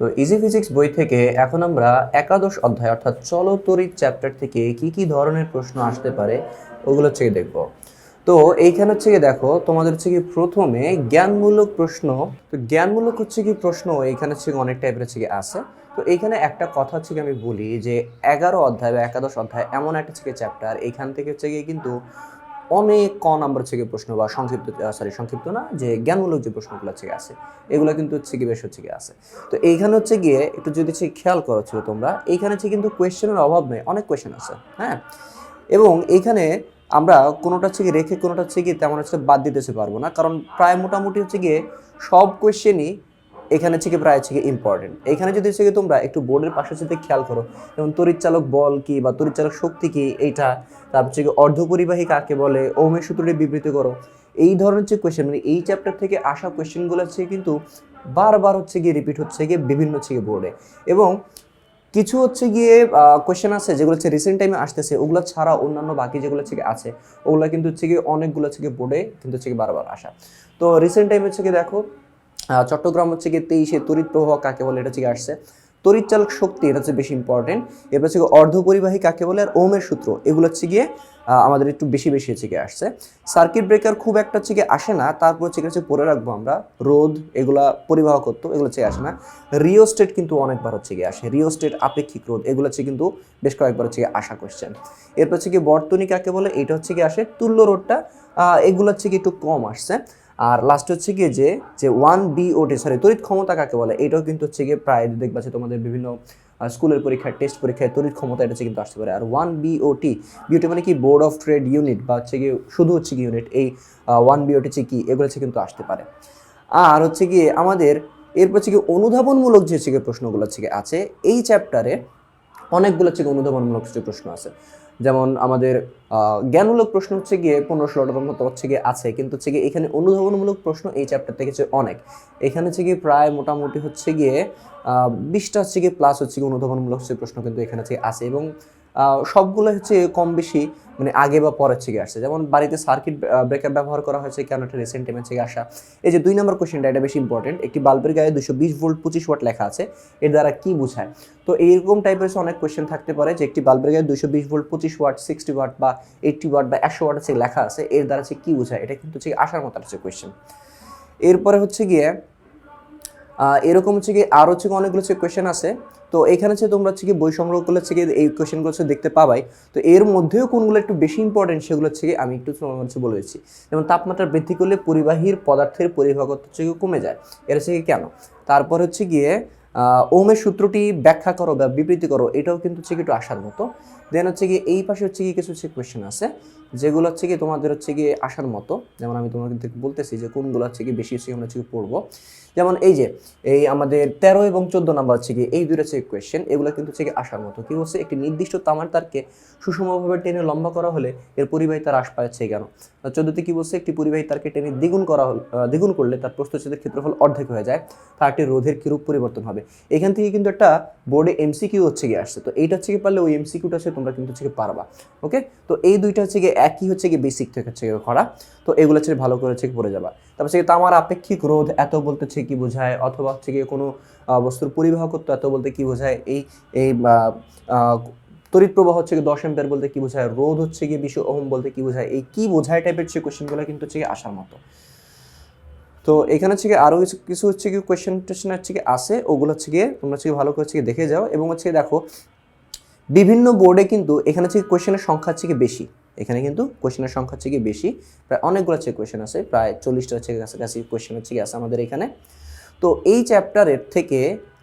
তো easy physics বই থেকে এখন আমরা একাদশ অধ্যায় অর্থাৎ চলতরিৎ চ্যাপ্টার থেকে কি কি ধরনের প্রশ্ন আসতে পারে ওগুলো হচ্ছে দেখব। তো এইখানে হচ্ছে কি দেখো, তোমাদের হচ্ছে কি প্রথমে জ্ঞানমূলক প্রশ্ন। তো জ্ঞানমূলক হচ্ছে কি প্রশ্ন এইখানে হচ্ছে অনেক টাইপের হচ্ছে কি আছে। তো এইখানে একটা কথা হচ্ছে কি আমি বলি যে 11 অধ্যায় বা একাদশ অধ্যায় এমন একটা হচ্ছে চ্যাপ্টার, এইখান থেকে হচ্ছে গিয়ে কিন্তু অনেক ক নাম্বার থেকে প্রশ্ন বা সংক্ষিপ্ত না, যে জ্ঞানমূলক যে প্রশ্নগুলো হচ্ছে আছে এগুলো কিন্তু হচ্ছে কি বেশ হচ্ছে কি আছে। তো এইখানে হচ্ছে গিয়ে একটু যদি হচ্ছে খেয়াল করো ছিল তোমরা, এইখানে হচ্ছে কিন্তু কোয়েশ্চেনের অভাব নেই, অনেক কোয়েশ্চেন আছে। হ্যাঁ, এবং এইখানে আমরা কোনোটা হচ্ছে কি রেখে কোনোটা হচ্ছে কি তেমন হচ্ছে বাদ দিতেছে পারবো না, কারণ প্রায় মোটামুটি হচ্ছে গিয়ে সব কোয়েশ্চেনই এখানে থেকে প্রায় হচ্ছে কি ইম্পর্টেন্ট। এখানে যদি হচ্ছে কি তোমরা একটু বোর্ডের পাশে সাথে খেয়াল করো, যেমন তড়িৎচালক বল কি বা তড়িৎচালক শক্তি কি এইটা, তারপর হচ্ছে কি অর্ধপরিবাহী কাকে বলে, ওহমের সূত্রটি বিবৃত করো, এই ধরনের যে কোয়েশ্চেন মানে এই চ্যাপ্টার থেকে আসা কোয়েশ্চেনগুলো হচ্ছে কিন্তু বারবার হচ্ছে গিয়ে রিপিট হচ্ছে গিয়ে বিভিন্ন হচ্ছে গিয়ে বোর্ডে। এবং কিছু হচ্ছে গিয়ে কোয়েশ্চেন আছে যেগুলো হচ্ছে রিসেন্ট টাইমে আসতেছে, ওগুলো ছাড়া অন্যান্য বাকি যেগুলো হচ্ছে আছে ওগুলো কিন্তু হচ্ছে গিয়ে অনেকগুলো হচ্ছে গিয়ে বোর্ডে কিন্তু হচ্ছে গিয়ে বারবার আসা। তো রিসেন্ট টাইমে হচ্ছে গিয়ে দেখো চট্টগ্রাম হচ্ছে গিয়ে 23-এ তড়িৎ প্রবাহ কাকে বলে এটা হচ্ছে গিয়ে আসছে, তড়িৎচালক শক্তি এটা হচ্ছে বেশি ইম্পর্টেন্ট, এরপর হচ্ছে অর্ধপরিবাহী কাকে বলে আর ওহমের সূত্র এগুলো হচ্ছে গিয়ে আমাদের একটু বেশি বেশি হচ্ছে গিয়ে আসছে। সার্কিট ব্রেকার খুব একটা হচ্ছে গিয়ে আসে না, তারপর হচ্ছে হচ্ছে পড়ে রাখবো আমরা রোধ, এগুলা পরিবাহ করতো, এগুলো হচ্ছে আসে না। রিওস্টেট কিন্তু অনেকবার হচ্ছে গিয়ে আসে, রিওস্টেট আপেক্ষিক রোধ এগুলো হচ্ছে কিন্তু বেশ কয়েকবার হচ্ছে গিয়ে আসা কোশ্চেন। এরপর হচ্ছে গিয়ে বর্তনী কাকে বলে এটা হচ্ছে গিয়ে আসে, তুল্য রোধটা এগুলো হচ্ছে গিয়ে একটু কম আসছে। আর লাস্ট হচ্ছে গিয়ে যে যে 1BOT তড়িৎ ক্ষমতা কাকে বলে, এটাও কিন্তু হচ্ছে গিয়ে প্রায় দেখবা যে তোমাদের বিভিন্ন স্কুলের পরীক্ষায় টেস্ট পরীক্ষায় তড়িৎ ক্ষমতা এটা হচ্ছে কিন্তু আসতে পারে। আর 1BOT মানে কি বোর্ড অফ ট্রেড ইউনিট বা হচ্ছে গিয়ে শুধু হচ্ছে কি ইউনিট, এই 1BOT হচ্ছে কি এগুলো হচ্ছে কিন্তু আসতে পারে। আর হচ্ছে গিয়ে আমাদের এরপর হচ্ছে গিয়ে অনুধাবনমূলক যে হচ্ছে গিয়ে প্রশ্নগুলো হচ্ছে গিয়ে আছে এই চ্যাপ্টারে, অনেকগুলো হচ্ছে অনুধাবনমূলক কিছু প্রশ্ন আছে। যেমন আমাদের জ্ঞানমূলক প্রশ্ন হচ্ছে গিয়ে 15-16টার মতো হচ্ছে গিয়ে আছে, কিন্তু হচ্ছে গিয়ে এখানে অনুধাবনমূলক প্রশ্ন এই চ্যাপ্টার থেকে হচ্ছে অনেক, এখানে হচ্ছে গিয়ে প্রায় মোটামুটি হচ্ছে গিয়ে 20টা হচ্ছে গিয়ে প্লাস হচ্ছে গিয়ে অনুধাবনমূলক হচ্ছে প্রশ্ন কিন্তু এখানে হচ্ছে আছে। এবং সবগুলো হচ্ছে কম বেশি মানে আগে বা পরে হচ্ছে গিয়ে আসছে। যেমন বাড়িতে সার্কিট ব্রেকার ব্যবহার করা হয়েছে কেন, একটা রিসেন্ট টাইমে থেকে আসা। এই যে 2 নম্বর কোশ্চেনটা এটা বেশি ইম্পর্টেন্ট, একটি বাল্বের গায়ে 220 ভোল্ট 25 ওয়াট লেখা আছে, এর দ্বারা কি বোঝায়। তো এইরকম টাইপের অনেক কোয়েশ্চেন থাকতে পারে যে একটি বাল্বের গায়ে 220 ভোল্ট 25 ওয়াট 60 ওয়াট বা 80 ওয়াট বা 100 ওয়াট হচ্ছে লেখা আছে, এর দ্বারা হচ্ছে কি বোঝায়, এটা কিন্তু হচ্ছে আসার মতো হচ্ছে কোয়েশ্চেন। এরপরে হচ্ছে গিয়ে এরকম হচ্ছে কি আর হচ্ছে অনেকগুলো হচ্ছে কোয়েশ্চেন আছে। তো এখানে হচ্ছে তোমরা হচ্ছে কি বই সংগ্রহ করলে হচ্ছে কি এই কোয়েশ্চেনগুলো হচ্ছে দেখতে পাবাই। তো এর মধ্যেও কোনগুলো একটু বেশি ইম্পর্টেন্ট সেগুলো হচ্ছে কি আমি একটু তোমার হচ্ছে বলে দিচ্ছি। যেমন তাপমাত্রা বৃদ্ধি করলে পরিবাহীর পদার্থের পরিবাহকত্ব হচ্ছে কি কমে যায়, এর হচ্ছে কি কেন। তারপর হচ্ছে গিয়ে ওহমের সূত্রটি ব্যাখ্যা করো বা বিবৃতি করো, এটাও কিন্তু হচ্ছে কি একটু আসার মতো। দেন হচ্ছে কি এই পাশে হচ্ছে কি কিছু হচ্ছে কোয়েশ্চেন আছে যেগুলো হচ্ছে কি তোমাদের হচ্ছে কি আসার মতো। যেমন আমি তোমাকে কিন্তু বলতেছি যে কোনগুলো হচ্ছে কি বেশি হচ্ছে আমরা হচ্ছে পড়বো। যেমন এই যে এই আমাদের 13 এবং 14 নাম্বার হচ্ছে কি এই দুইটা হচ্ছে কোয়েশ্চেন, এগুলো কিন্তু হচ্ছে কি আসার মতো। কি হচ্ছে একটি নির্দিষ্ট তামার তারকে সুষমভাবে টেনে লম্বা করা হলে এর পরিবাহিতা হ্রাস পাচ্ছে কেন। 14তে কি বলছে, একটি পরিবাহী তারকে টেনে দ্বিগুণ করলে তার প্রস্থচ্ছেদের ক্ষেত্রফল অর্ধেক হয়ে যায়, তারটি রোধের কিরূপ পরিবর্তন হবে। এখান থেকে কিন্তু একটা বোর্ডে এমসিকিউ হচ্ছে গিয়ে আসছে, তো এইটা হচ্ছে কি পারলে ওই এমসিকিউটা হচ্ছে তোমরা কিন্তু হচ্ছে পারবা। ওকে, তো এই দুইটা হচ্ছে গিয়ে একই হচ্ছে গিয়ে বেসিক থেকে হচ্ছে করা, তো এগুলো হচ্ছে ভালো করে হচ্ছে পড়ে যাবা। তারপর হচ্ছে তামার আপেক্ষিক রোধ এত বলতে হচ্ছে কি বোঝায়, অথবা হচ্ছে গিয়ে কোনো বস্তুর পরিবাহকত্ব এত বলতে কি বোঝায়, এই এই তড়িৎ প্রবাহ হচ্ছে গিয়ে 10 অ্যাম্পিয়ার বলতে কি বোঝায়, রোধ হচ্ছে গিয়ে 20 ওহম বলতে কি বোঝায়, এই কি বোঝায় টাইপের হচ্ছে কোশ্চেনগুলো কিন্তু হচ্ছে আসার মতো। তো এখানে হচ্ছে গিয়ে আরও কিছু কিছু হচ্ছে কি কোয়েশ্চেন টোয়েশ্চেন হচ্ছে কি আছে, ওগুলো হচ্ছে গিয়ে তোমরা হচ্ছে ভালো করে হচ্ছে দেখে যাও। এবং হচ্ছে দেখো বিভিন্ন বোর্ডে কিন্তু এখানে হচ্ছে কোয়েশ্চেনের সংখ্যা হচ্ছে কি বেশি, এখানে কিন্তু কোয়েশ্চেনের সংখ্যা হচ্ছে কি বেশি, প্রায় অনেকগুলো হচ্ছে কোয়েশ্চেন আছে, প্রায় 40টা হচ্ছে কাছাকাছি কোয়েশ্চেন হচ্ছে কি আছে আমাদের এখানে। তো এই চ্যাপ্টারের থেকে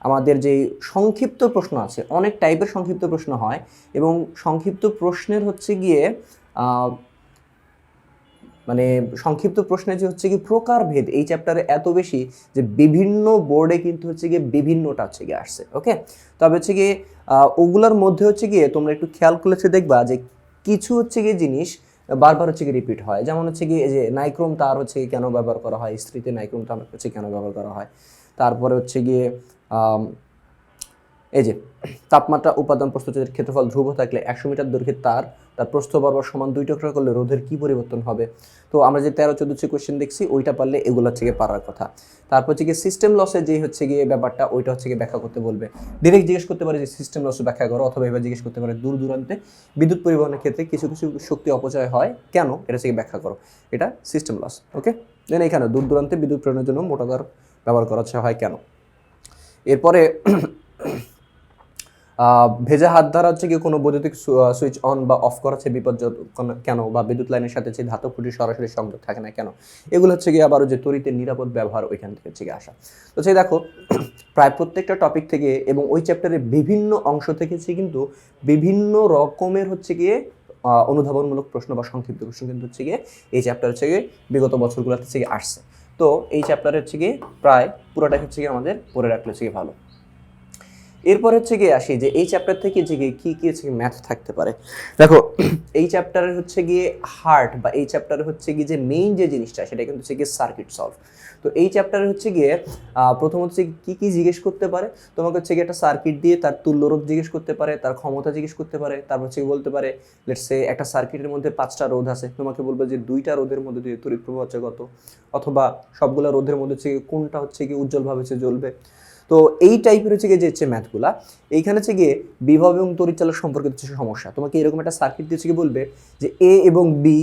আমাদের যে সংক্ষিপ্ত প্রশ্ন আছে, অনেক টাইপের সংক্ষিপ্ত প্রশ্ন হয়, এবং সংক্ষিপ্ত প্রশ্নের হচ্ছে গিয়ে মানে সংক্ষিপ্ত প্রশ্নের যে হচ্ছে কি প্রকারভেদ এই চ্যাপ্টারে এত বেশি যে বিভিন্ন বোর্ডে কিন্তু হচ্ছে গিয়ে বিভিন্নটা হচ্ছে গিয়ে আসছে। ওকে, তবে হচ্ছে গিয়ে ওগুলোর মধ্যে হচ্ছে গিয়ে তোমরা একটু খেয়াল করলে দেখবা যে কিছু হচ্ছে গিয়ে জিনিস বারবার হচ্ছে গিয়ে রিপিট হয়। যেমন হচ্ছে গিয়ে যে নাইক্রোম তার হচ্ছে কেন ব্যবহার করা হয়, স্ত্রীতে নাইক্রোম তার হচ্ছে কেন ব্যবহার করা হয়। তারপরে হচ্ছে গিয়ে এই যে তাপমাত্রা উপাদান প্রস্তুতের ক্ষেত্রফল ধ্রুব থাকলে 100 মিটার দৈর্ঘ্যের তার প্রস্থ বরাবর সমান 2 টুকরা করলে রোধের কি পরিবর্তন হবে। তো আমরা যে 13-14 কোশ্চেন দেখছি ওইটা পারলে এগুলো হচ্ছে গিয়ে পারার কথা। তারপর হচ্ছে গিয়ে সিস্টেম লসের যে হচ্ছে গিয়ে ব্যাপারটা ওইটা হচ্ছে গিয়ে ব্যাখ্যা করতে বলবে। ডিরেক্ট জিজ্ঞেস করতে পারে যে সিস্টেম লস ব্যাখ্যা করো, অথবা এবার জিজ্ঞেস করতে পারে দূর দূরান্তে বিদ্যুৎ পরিবহনের ক্ষেত্রে কিছু কিছু শক্তি অপচয় হয় কেন, এটা হচ্ছে গিয়ে ব্যাখ্যা করো। এটা সিস্টেম লস। ওকে, দেন এখানে দূর দূরান্তে বিদ্যুৎ প্রেরণের জন্য মোটা তার ব্যবহার করা হয় কেন। এরপরে ভেজা হাত দ্বারা হচ্ছে গিয়ে কোনো বৈদ্যুতিক সুইচ অন বা অফ করা হচ্ছে বিপজ্জনক কেন, বা বিদ্যুৎ লাইনের সাথে যে ধাতব খুঁটির সরাসরি সংযোগ থাকে না কেন। এগুলো হচ্ছে গিয়ে আবারও যে তড়িতের নিরাপদ ব্যবহার ওইখান থেকে হচ্ছে গিয়ে আসা। তো সেই দেখো প্রায় প্রত্যেকটা টপিক থেকে এবং ওই চ্যাপ্টারের বিভিন্ন অংশ থেকে হচ্ছে কিন্তু বিভিন্ন রকমের হচ্ছে গিয়ে অনুধাবনমূলক প্রশ্ন বা সংক্ষিপ্ত প্রশ্ন কিন্তু হচ্ছে গিয়ে এই চ্যাপ্টার হচ্ছে গিয়ে বিগত বছরগুলোতে হচ্ছে গিয়ে আসছে। তো এই চ্যাপ্টারে হচ্ছে গিয়ে প্রায় পুরোটা হচ্ছে গিয়ে আমাদের পড়ে রাখলে হচ্ছে গিয়ে ভালো। এরপর হচ্ছে গিয়ে আসি যে এই চ্যাপ্টার থেকে যে কি কি হচ্ছে ম্যাথ থাকতে পারে। দেখো এই চ্যাপ্টারের হচ্ছে গিয়ে হার্ট বা এই চ্যাপ্টারে হচ্ছে গিয়ে যে মেইন যে জিনিসটা সেটা কিন্তু হচ্ছে গিয়ে সার্কিট সলভ। তো এই চ্যাপ্টারে হচ্ছে গিয়ে প্রথম হচ্ছে কি কি জিজ্ঞেস করতে পারে, তোমাকে হচ্ছে গিয়ে একটা সার্কিট দিয়ে তার তুল্যরোধ জিজ্ঞেস করতে পারে, তার ক্ষমতা জিজ্ঞেস করতে পারে। তারপর হচ্ছে বলতে পারে লেটস সে একটা সার্কিটের মধ্যে 5টা রোধ আছে, তোমাকে বলবে যে 2টা রোধের মধ্যে দিয়ে তড়িৎ প্রবাহ হচ্ছে কত, অথবা সবগুলা রোধের মধ্যে হচ্ছে কোনটা হচ্ছে গিয়ে উজ্জ্বলভাবে হচ্ছে জ্বলবে। তো এই টাইপের হচ্ছে গিয়ে যে হচ্ছে ম্যাথগুলা, এইখানে হচ্ছে গিয়ে বিভব এবং তড়িৎ চালক সম্পর্কিত হচ্ছে সমস্যা। তোমাকে এরকম একটা সার্কিট দিয়ে হচ্ছে বলবে যে এ এবং বি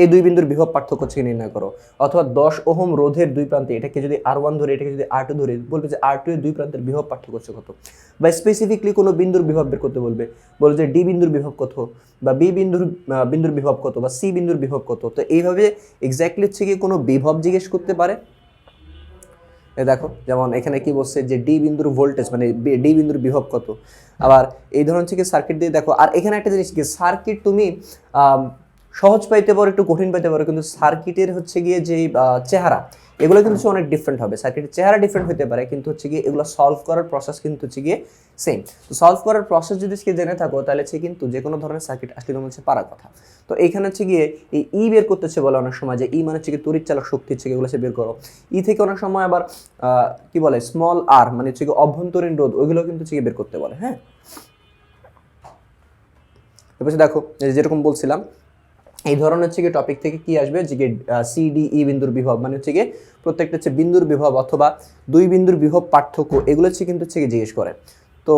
এই দুই বিন্দুর বিভব পার্থক্য হচ্ছে নির্ণয় করো, অথবা 10 ওহম রোধের দুই প্রান্তে এটাকে যদি R1 ধরে এটাকে যদি R2 ধরে বলবে যে R2 এর দুই প্রান্তের বিভব পার্থক্য হচ্ছে কত, বা স্পেসিফিকলি কোনো বিন্দুর বিভব বের করতে বলবে, বলবে যে ডি বিন্দুর বিভব কত, বা বি বিন্দুর বিভব কত, বা সি বিন্দুর বিভব কত। তো এইভাবে এক্স্যাক্টলি হচ্ছে গিয়ে কোনো বিভব জিজ্ঞেস করতে পারে। দেখো যেমন এখানে কি বলছে যে ডি বিন্দুর ভোল্টেজ মানে ডি বিন্দুর বিভব কত। আবার এই ধরনের থেকে সার্কিট দিয়ে দেখো। আর এখানে একটা জিনিস কি, সার্কিট তুমি সহজ পাইতে পারো একটু কঠিন পাইতে পারো, কিন্তু সার্কিটের হচ্ছে গিয়ে যে চেহারা এগুলো কিন্তু অনেক ডিফারেন্ট হবে। সার্কিটের চেহারা ডিফারেন্ট হতে পারে, কিন্তু হচ্ছে গিয়ে এগুলো সলভ করার প্রসেস কিন্তু হচ্ছে গিয়ে সেম। তো সলভ করার প্রসেস যদি জেনে থাকো তাহলে হচ্ছে কিন্তু যে কোনো ধরনের সার্কিট আসলে তোমার হচ্ছে পারার কথা। তো এইখানে হচ্ছে গিয়ে এই ই বের করতেছে বলে অনেক সময় যে ই মানে হচ্ছে গিয়ে তড়িৎ চালক শক্তি হচ্ছে এগুলো বের করো। ই থেকে অনেক সময় আবার কি বলে স্মল আর মানে হচ্ছে গিয়ে অভ্যন্তরীণ রোধ ওইগুলো কিন্তু হচ্ছে বের করতে বলে। হ্যাঁ, এবার দেখো যেরকম বলছিলাম এই ধরনের হচ্ছে গিয়ে টপিক থেকে কি আসবে যে সি ডি ই বিন্দুর বিভব মানে হচ্ছে গিয়ে প্রত্যেকটা হচ্ছে বিন্দুর বিভব অথবা দুই বিন্দুর বিভব পার্থক্য এগুলো হচ্ছে কিন্তু হচ্ছে জিজ্ঞেস করে। তো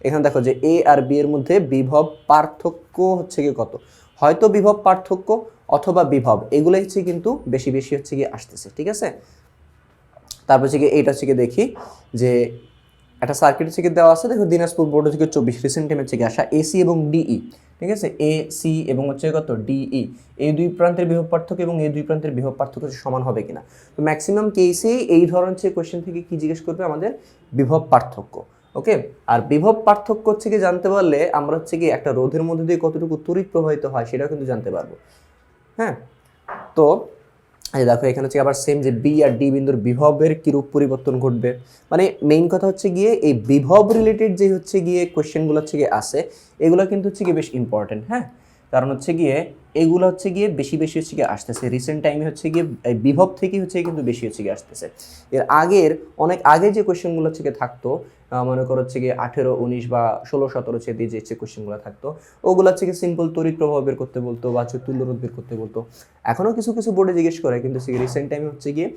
এখানে দেখো যে এ আর বি এর মধ্যে বিভব পার্থক্য হচ্ছে গিয়ে কত, হয়তো বিভব পার্থক্য অথবা বিভব এগুলো হচ্ছে কিন্তু বেশি বেশি হচ্ছে গিয়ে আসতেছে। ঠিক আছে, তারপর হচ্ছে গিয়ে এইটা হচ্ছে গিয়ে দেখি যে একটা সার্কিট হচ্ছে গিয়ে দেওয়া আছে। দেখো দিনাজপুর বোর্ড থেকে 24 রিসেন্ট টাইম হচ্ছে গিয়ে আসা এসি এবং ডিই। ঠিক আছে, এ সি এবং হচ্ছে কত ডিই, এই দুই প্রান্তের বিভব পার্থক্য এবং এই দুই প্রান্তের বিভব পার্থক্য সমান হবে কিনা। তো ম্যাক্সিমাম কেসেই এই ধরনের হচ্ছে কোয়েশ্চেন থেকে কি জিজ্ঞেস করবে আমাদের বিভব পার্থক্য। ওকে, আর বিভব পার্থক্য হচ্ছে কি জানতে পারলে আমরা হচ্ছে কি একটা রোধের মধ্যে দিয়ে কতটুকু তড়িৎ প্রবাহিত হয় সেটাও কিন্তু জানতে পারবো। হ্যাঁ, তো দেখো এখানে হচ্ছে আবার সেম যে বি আর ডি বিন্দুর বিভবের কিরূপ পরিবর্তন ঘটবে। মানে মেইন কথা হচ্ছে গিয়ে এই বিভব রিলেটেড যে হচ্ছে গিয়ে কোয়েশ্চেনগুলো হচ্ছে গিয়ে আসে এগুলো কিন্তু হচ্ছে গিয়ে বেশ ইম্পর্টেন্ট। হ্যাঁ, কারণ হচ্ছে গিয়ে এগুলো হচ্ছে গিয়ে বেশি বেশি হচ্ছে গিয়ে আসতেছে রিসেন্ট টাইমে হচ্ছে গিয়ে বিভব থেকেই হচ্ছে কিন্তু বেশি হচ্ছে গিয়ে আসতেছে। এর আগের অনেক আগে যে কোয়েশ্চেনগুলো হচ্ছে গিয়ে থাকতো মনে করো হচ্ছে গিয়ে 18, 19 বা 16, 17 দিয়ে যে কোয়েশ্চেনগুলো থাকতো ওগুলো হচ্ছে গিয়ে সিম্পল তড়িৎ প্রবাহ বের করতে বলতো বা তুল্যরোধ বের করতে বলতো। এখনও কিছু কিছু বোর্ডে জিজ্ঞেস করে, কিন্তু রিসেন্ট টাইমে হচ্ছে গিয়ে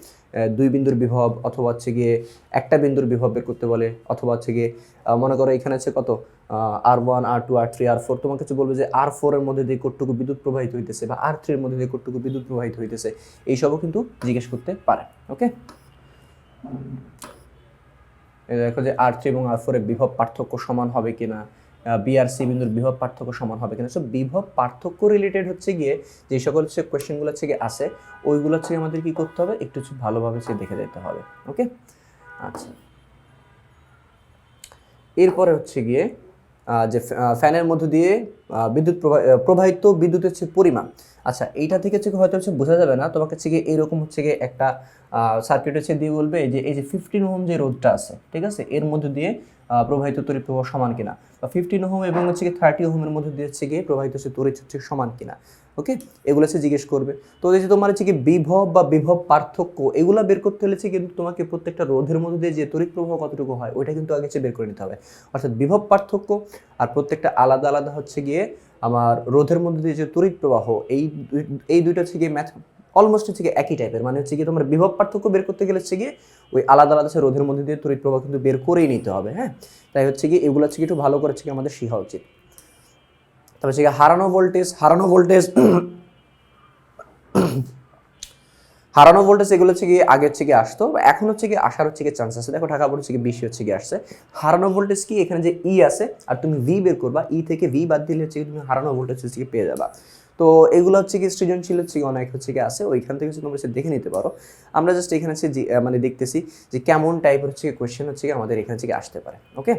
দুই বিন্দুর বিভব অথবা হচ্ছে গিয়ে একটা বিন্দুর বিভব বের করতে বলে, অথবা হচ্ছে গিয়ে মনে করো এখানে হচ্ছে কত R1, R2, R3, R4, তোমাকে হচ্ছে বলবে যে R4 এর মধ্যে দিয়ে কতটুকু বিদ্যুৎ প্রবাহিত হইতেছে বা R3 এর মধ্যে দিয়ে কতটুকু বিদ্যুৎ প্রবাহিত হইতেছে, এইসবও কিন্তু জিজ্ঞেস করতে পারে। ওকে, দেখো যে R3 এবং R4 এর বিভব পার্থক্য সমান হবে কিনা, বি আর সি বিন্দুর বিভব পার্থক্য সমান হবে কিনা। সো বিভব পার্থক্য রিলেটেড হচ্ছে গিয়ে যে সকল হচ্ছে কোয়েশ্চেনগুলো হচ্ছে গিয়ে আসে ওইগুলো হচ্ছে আমাদের কি করতে হবে একটু ভালোভাবে সে দেখে যেতে হবে। ওকে, আচ্ছা, এরপরে হচ্ছে গিয়ে যে ফ্যানের মধ্য দিয়ে বিদ্যুৎ প্রবাহিত বিদ্যুতের হচ্ছে পরিমাণ। আচ্ছা, এইটা থেকে হচ্ছে হয়তো বোঝা যাবে না, তোমাকে হচ্ছে গিয়ে এরকম হচ্ছে গিয়ে একটা সার্কিট হচ্ছে দিয়ে বলবে যে এই যে 15 ওহম যে রোধটা আছে, ঠিক আছে, এর মধ্যে দিয়ে প্রবাহিত তড়িৎ প্রবাহ সমান কিনা, বা 15 ওহম এবং হচ্ছে গিয়ে 30 ওহমের মধ্যে দিয়ে হচ্ছে গিয়ে প্রবাহিত হচ্ছে তড়িৎ হচ্ছে সমান কিনা। ওকে, এগুলো হচ্ছে জিজ্ঞেস করবে। তো এই যে তোমার হচ্ছে কি বিভব বা বিভব পার্থক্য এগুলো বের করতে হলে কিন্তু তোমাকে প্রত্যেকটা রোধের মধ্যে দিয়ে যে তড়িৎ প্রবাহ কতটুকু হয় ওইটা কিন্তু আগে বের করে নিতে হবে। অর্থাৎ বিভব পার্থক্য আর প্রত্যেকটা আলাদা আলাদা হচ্ছে গিয়ে আমার রোধের মধ্যে দিয়ে যে তড়িৎ প্রবাহ, এই দুইটা হচ্ছে গিয়ে ম্যাথ অলমোস্ট হচ্ছে গিয়ে একই টাইপের। মানে হচ্ছে গিয়ে তোমার বিভব পার্থক্য বের করতে গেলে হচ্ছে গিয়ে ওই আলাদা আলাদা রোধের মধ্যে দিয়ে তড়িৎ প্রবাহ কিন্তু বের করেই নিতে হবে। হ্যাঁ, তাই হচ্ছে গিয়ে এগুলো হচ্ছে একটু ভালো করে হচ্ছে আমাদের শেখা উচিত। তবে হচ্ছে গিয়ে হারানো ভোল্টেজ এগুলো হচ্ছে গিয়ে আগে হচ্ছে গিয়ে আসতো, এখন হচ্ছে গিয়ে আসার হচ্ছে গিয়ে চান্স আছে। দেখো ঢাকা বোর্ড হচ্ছে গিয়ে বেশি হচ্ছে গিয়ে আসছে। হারানো ভোল্টেজ কি, এখানে যে ই আছে আর তুমি ভি বের করবা, ই থেকে ভি বাদ দিলে হচ্ছে তুমি হারানো ভোল্টেজ হচ্ছে গিয়ে পেয়ে যাবা। তো এগুলো হচ্ছে কি সৃজনশীল হচ্ছে অনেক হচ্ছে গিয়ে আছে, ওইখান থেকে তোমরা দেখে নিতে পারো। আমরা জাস্ট এখানে হচ্ছে মানে দেখতেছি যে কেমন টাইপের হচ্ছে কোয়েশ্চেন হচ্ছে গিয়ে আমাদের এখান থেকে আসতে পারে। ওকে,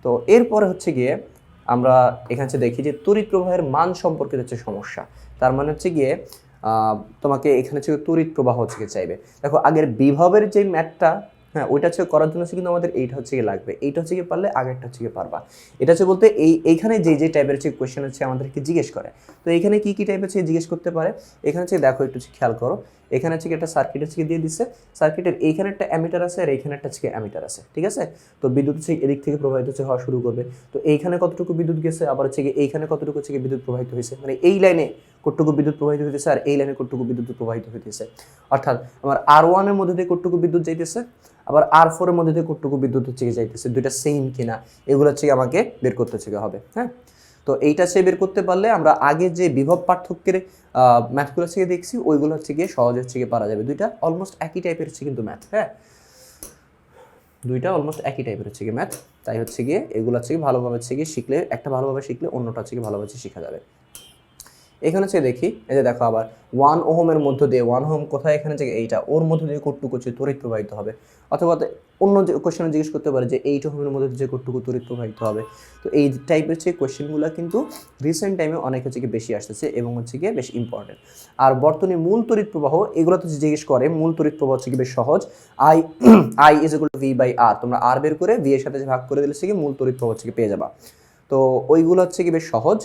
তো এরপরে হচ্ছে গিয়ে আমরা এখানে দেখি যে তড়িৎ প্রবাহের মান সম্পর্কিত হচ্ছে সমস্যা। তার মানে হচ্ছে গিয়ে তোমাকে এখানে হচ্ছে তড়িৎ প্রবাহ হচ্ছে চাইবে। দেখো আগের বিভবের যে ম্যাথটা, হ্যাঁ, ওইটা হচ্ছে করার জন্য কিন্তু আমাদের এইটা হচ্ছে লাগবে। এইটা হচ্ছে পারলে আগেরটা হচ্ছে পারবা। এটা হচ্ছে বলতে এইখানে যে টাইপের হচ্ছে কোয়েশ্চেন হচ্ছে আমাদেরকে জিজ্ঞেস করে। তো এখানে কি টাইপের হচ্ছে জিজ্ঞেস করতে পারে, এখানে হচ্ছে দেখো একটু খেয়াল করো। এখানে হচ্ছে একটা সার্কিট হচ্ছে দিয়ে দিচ্ছে, সার্কিটের এইখানে একটা অ্যামিটার আছে আর এইখানে একটা হচ্ছে অ্যামিটার আছে, ঠিক আছে। তো বিদ্যুৎ হচ্ছে এদিক থেকে প্রবাহিত হচ্ছে হওয়া শুরু করবে। তো এইখানে কতটুকু বিদ্যুৎ গেছে, আবার হচ্ছে এইখানে কতটুকু হচ্ছে বিদ্যুৎ প্রবাহিত হয়েছে, মানে এই লাইনে কতটুকু বিদ্যুৎ প্রবাহিত হইতেছে আর এই লাইনে কতটুকু বিদ্যুৎ প্রবাহিত হইতেছে। অর্থাৎ আমার R1 এর মধ্যে দিয়ে কতটুকু বিদ্যুৎ যাইতেছে, আবার R4 এর মধ্যে দিয়ে কতটুকু বিদ্যুৎ হচ্ছে যাইতেছে, দুইটা সেম কিনা এগুলো হচ্ছে আমাকে বের করতে হচ্ছে হবে। হ্যাঁ, তো এইটা সে বের করতে পারলে আমরা আগে যে বিভব পার্থক্যের ম্যাথগুলো হচ্ছে দেখছি ওইগুলো হচ্ছে গিয়ে সহজে হচ্ছে পারা যাবে। দুইটা অলমোস্ট একই টাইপের হচ্ছে কিন্তু ম্যাথ। হ্যাঁ, দুইটা অলমোস্ট একই টাইপের হচ্ছে ম্যাথ। তাই হচ্ছে গিয়ে এগুলো হচ্ছে ভালোভাবে হচ্ছে শিখলে, একটা ভালোভাবে শিখলে অন্যটা হচ্ছে ভালোভাবে শেখা যাবে। এখানে হচ্ছে দেখি, এই যে দেখো আবার 1 ওহমের মধ্যে দিয়ে 1 ওহম কোথায়, এখানে যে এইটা ওর মধ্যে দিয়ে কতটুকু হচ্ছে তড়িৎ প্রবাহিত হবে। অথবা অন্য যে কোশ্চেনে জিজ্ঞেস করতে পারে যে 8 ওহমের মধ্যে দিয়ে কতটুকু তড়িৎ প্রবাহিত হবে। তো এই টাইপের হচ্ছে কোশ্চেনগুলো কিন্তু রিসেন্ট টাইমে অনেক হচ্ছে বেশি আসতেছে এবং হচ্ছে গিয়ে বেশ ইম্পর্টেন্ট। আর বর্তনী মূল তড়িৎ প্রবাহ এগুলো তো জিজ্ঞেস করে, মূল তড়িৎ প্রবাহ হচ্ছে বেশ সহজ। I is equal to V by R, তোমরা আর বের করে ভি এর সাথে ভাগ করে দিলে হচ্ছে মূল তড়িৎ প্রবাহ হচ্ছে পেয়ে যাবা। তো ওইগুলো হচ্ছে বেশ সহজ,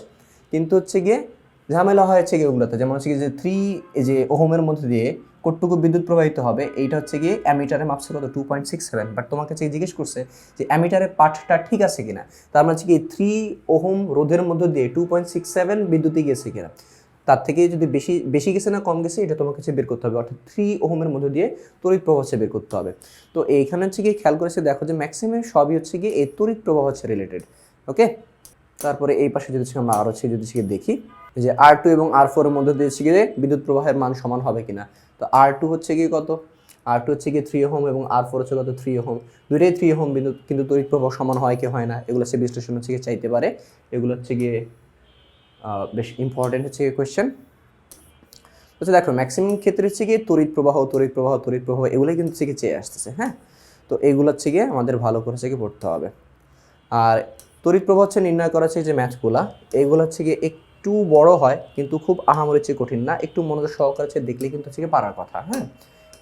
কিন্তু হচ্ছে গিয়ে ঝামেলা হয়েছে ওগুলোতে। যেমন হচ্ছে যে 3 ওহমের মধ্যে দিয়ে কতটুকু বিদ্যুৎ প্রবাহিত হবে, এইটা হচ্ছে গিয়ে অ্যামিটারে মাপছে কত 2.67, বাট তোমাকে হচ্ছে জিজ্ঞেস করছে যে অ্যামিটারের পাঠটা ঠিক আছে কিনা। তার মানে হচ্ছে কি 3 ওহম রোধের মধ্যে দিয়ে 2.67 বিদ্যুৎই গেছে কিনা, তার থেকে যদি বেশি গেছে না কম গেছে এটা তোমাকে হচ্ছে বের করতে হবে। অর্থাৎ 3 ওহমের মধ্যে দিয়ে তড়িৎ প্রবাহ হচ্ছে বের করতে হবে। তো এইখানে হচ্ছে গিয়ে খেয়াল করেছে দেখো যে ম্যাক্সিমাম সবই হচ্ছে গিয়ে এই তড়িৎ প্রবাহ হচ্ছে রিলেটেড। ওকে, তারপরে এই পাশে যদি আমরা আরও যদি দেখি যে R2 এবং R4 এর মধ্যে দিয়ে গিয়ে বিদ্যুৎ প্রবাহের মান সমান হবে কিনা। তো R2 হচ্ছে গিয়ে কত, R2 হচ্ছে গিয়ে 3 ওহম এবং R4 হচ্ছে কত 3 ওহম, দুইটাই 3 ওহম বিদ্যুৎ, কিন্তু তড়িৎ প্রবাহ সমান হয় কি হয় না এগুলো হচ্ছে বিশ্লেষণ হচ্ছে গিয়ে চাইতে পারে। এগুলো হচ্ছে গিয়ে বেশ ইম্পর্টেন্ট হচ্ছে গিয়ে কোয়েশ্চেন। আচ্ছা দেখো ম্যাক্সিমাম ক্ষেত্রে হচ্ছে গিয়ে তড়িৎ প্রবাহ এগুলোই কিন্তু হচ্ছে গিয়ে চেয়ে আসতেছে। হ্যাঁ, তো এইগুলো হচ্ছে গিয়ে আমাদের ভালো করে হচ্ছে গিয়ে পড়তে হবে। আর তড়িৎ প্রবাহ হচ্ছে নির্ণয় করা হচ্ছে যে ম্যাথগুলা, এগুলো হচ্ছে গিয়ে একটু বড় হয় কিন্তু খুব আহামরি হচ্ছে কঠিন না, একটু মনোযোগ সহকারে হচ্ছে দেখলে কিন্তু হচ্ছে গিয়ে পারার কথা। হ্যাঁ,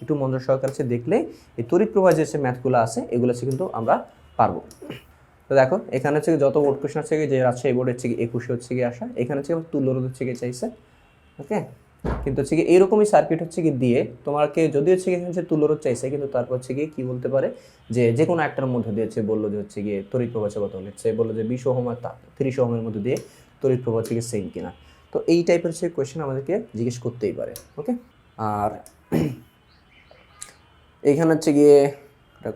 একটু মনোযোগ সহকারে হচ্ছে দেখলে এই তড়িৎ প্রবাহ যে ম্যাথগুলো আছে এগুলো হচ্ছে কিন্তু আমরা পারবো। তো দেখো এখানে হচ্ছে যত বোর্ড কোশ্চেন হচ্ছে যে রাজশাহী বোর্ড হচ্ছে 21 হচ্ছে গিয়ে আসা, এখানে হচ্ছে তুল্যরোধ হচ্ছে গিয়ে চাইছে। ওকে, কিন্তু হচ্ছে কি এইরকমই সার্কিট হচ্ছে কি দিয়ে তোমাকে যদি হচ্ছে এখানে হচ্ছে তুল্যরোধ চাইছে, কিন্তু তারপর হচ্ছে গিয়ে কি বলতে পারে যে কোনো একটার মধ্যে দিয়ে হচ্ছে বললো যে হচ্ছে গিয়ে তড়িৎ প্রবাহ কত হচ্ছে, বললো যে 20 ওহম আর 30 ওহমের মধ্যে দিয়ে তড়িৎ প্রবাহ হচ্ছে সেম কিনা। তো এই টাইপের হচ্ছে কোয়েশ্চেন আমাদেরকে জিজ্ঞেস করতেই পারে। ওকে, আর এইখানে হচ্ছে গিয়ে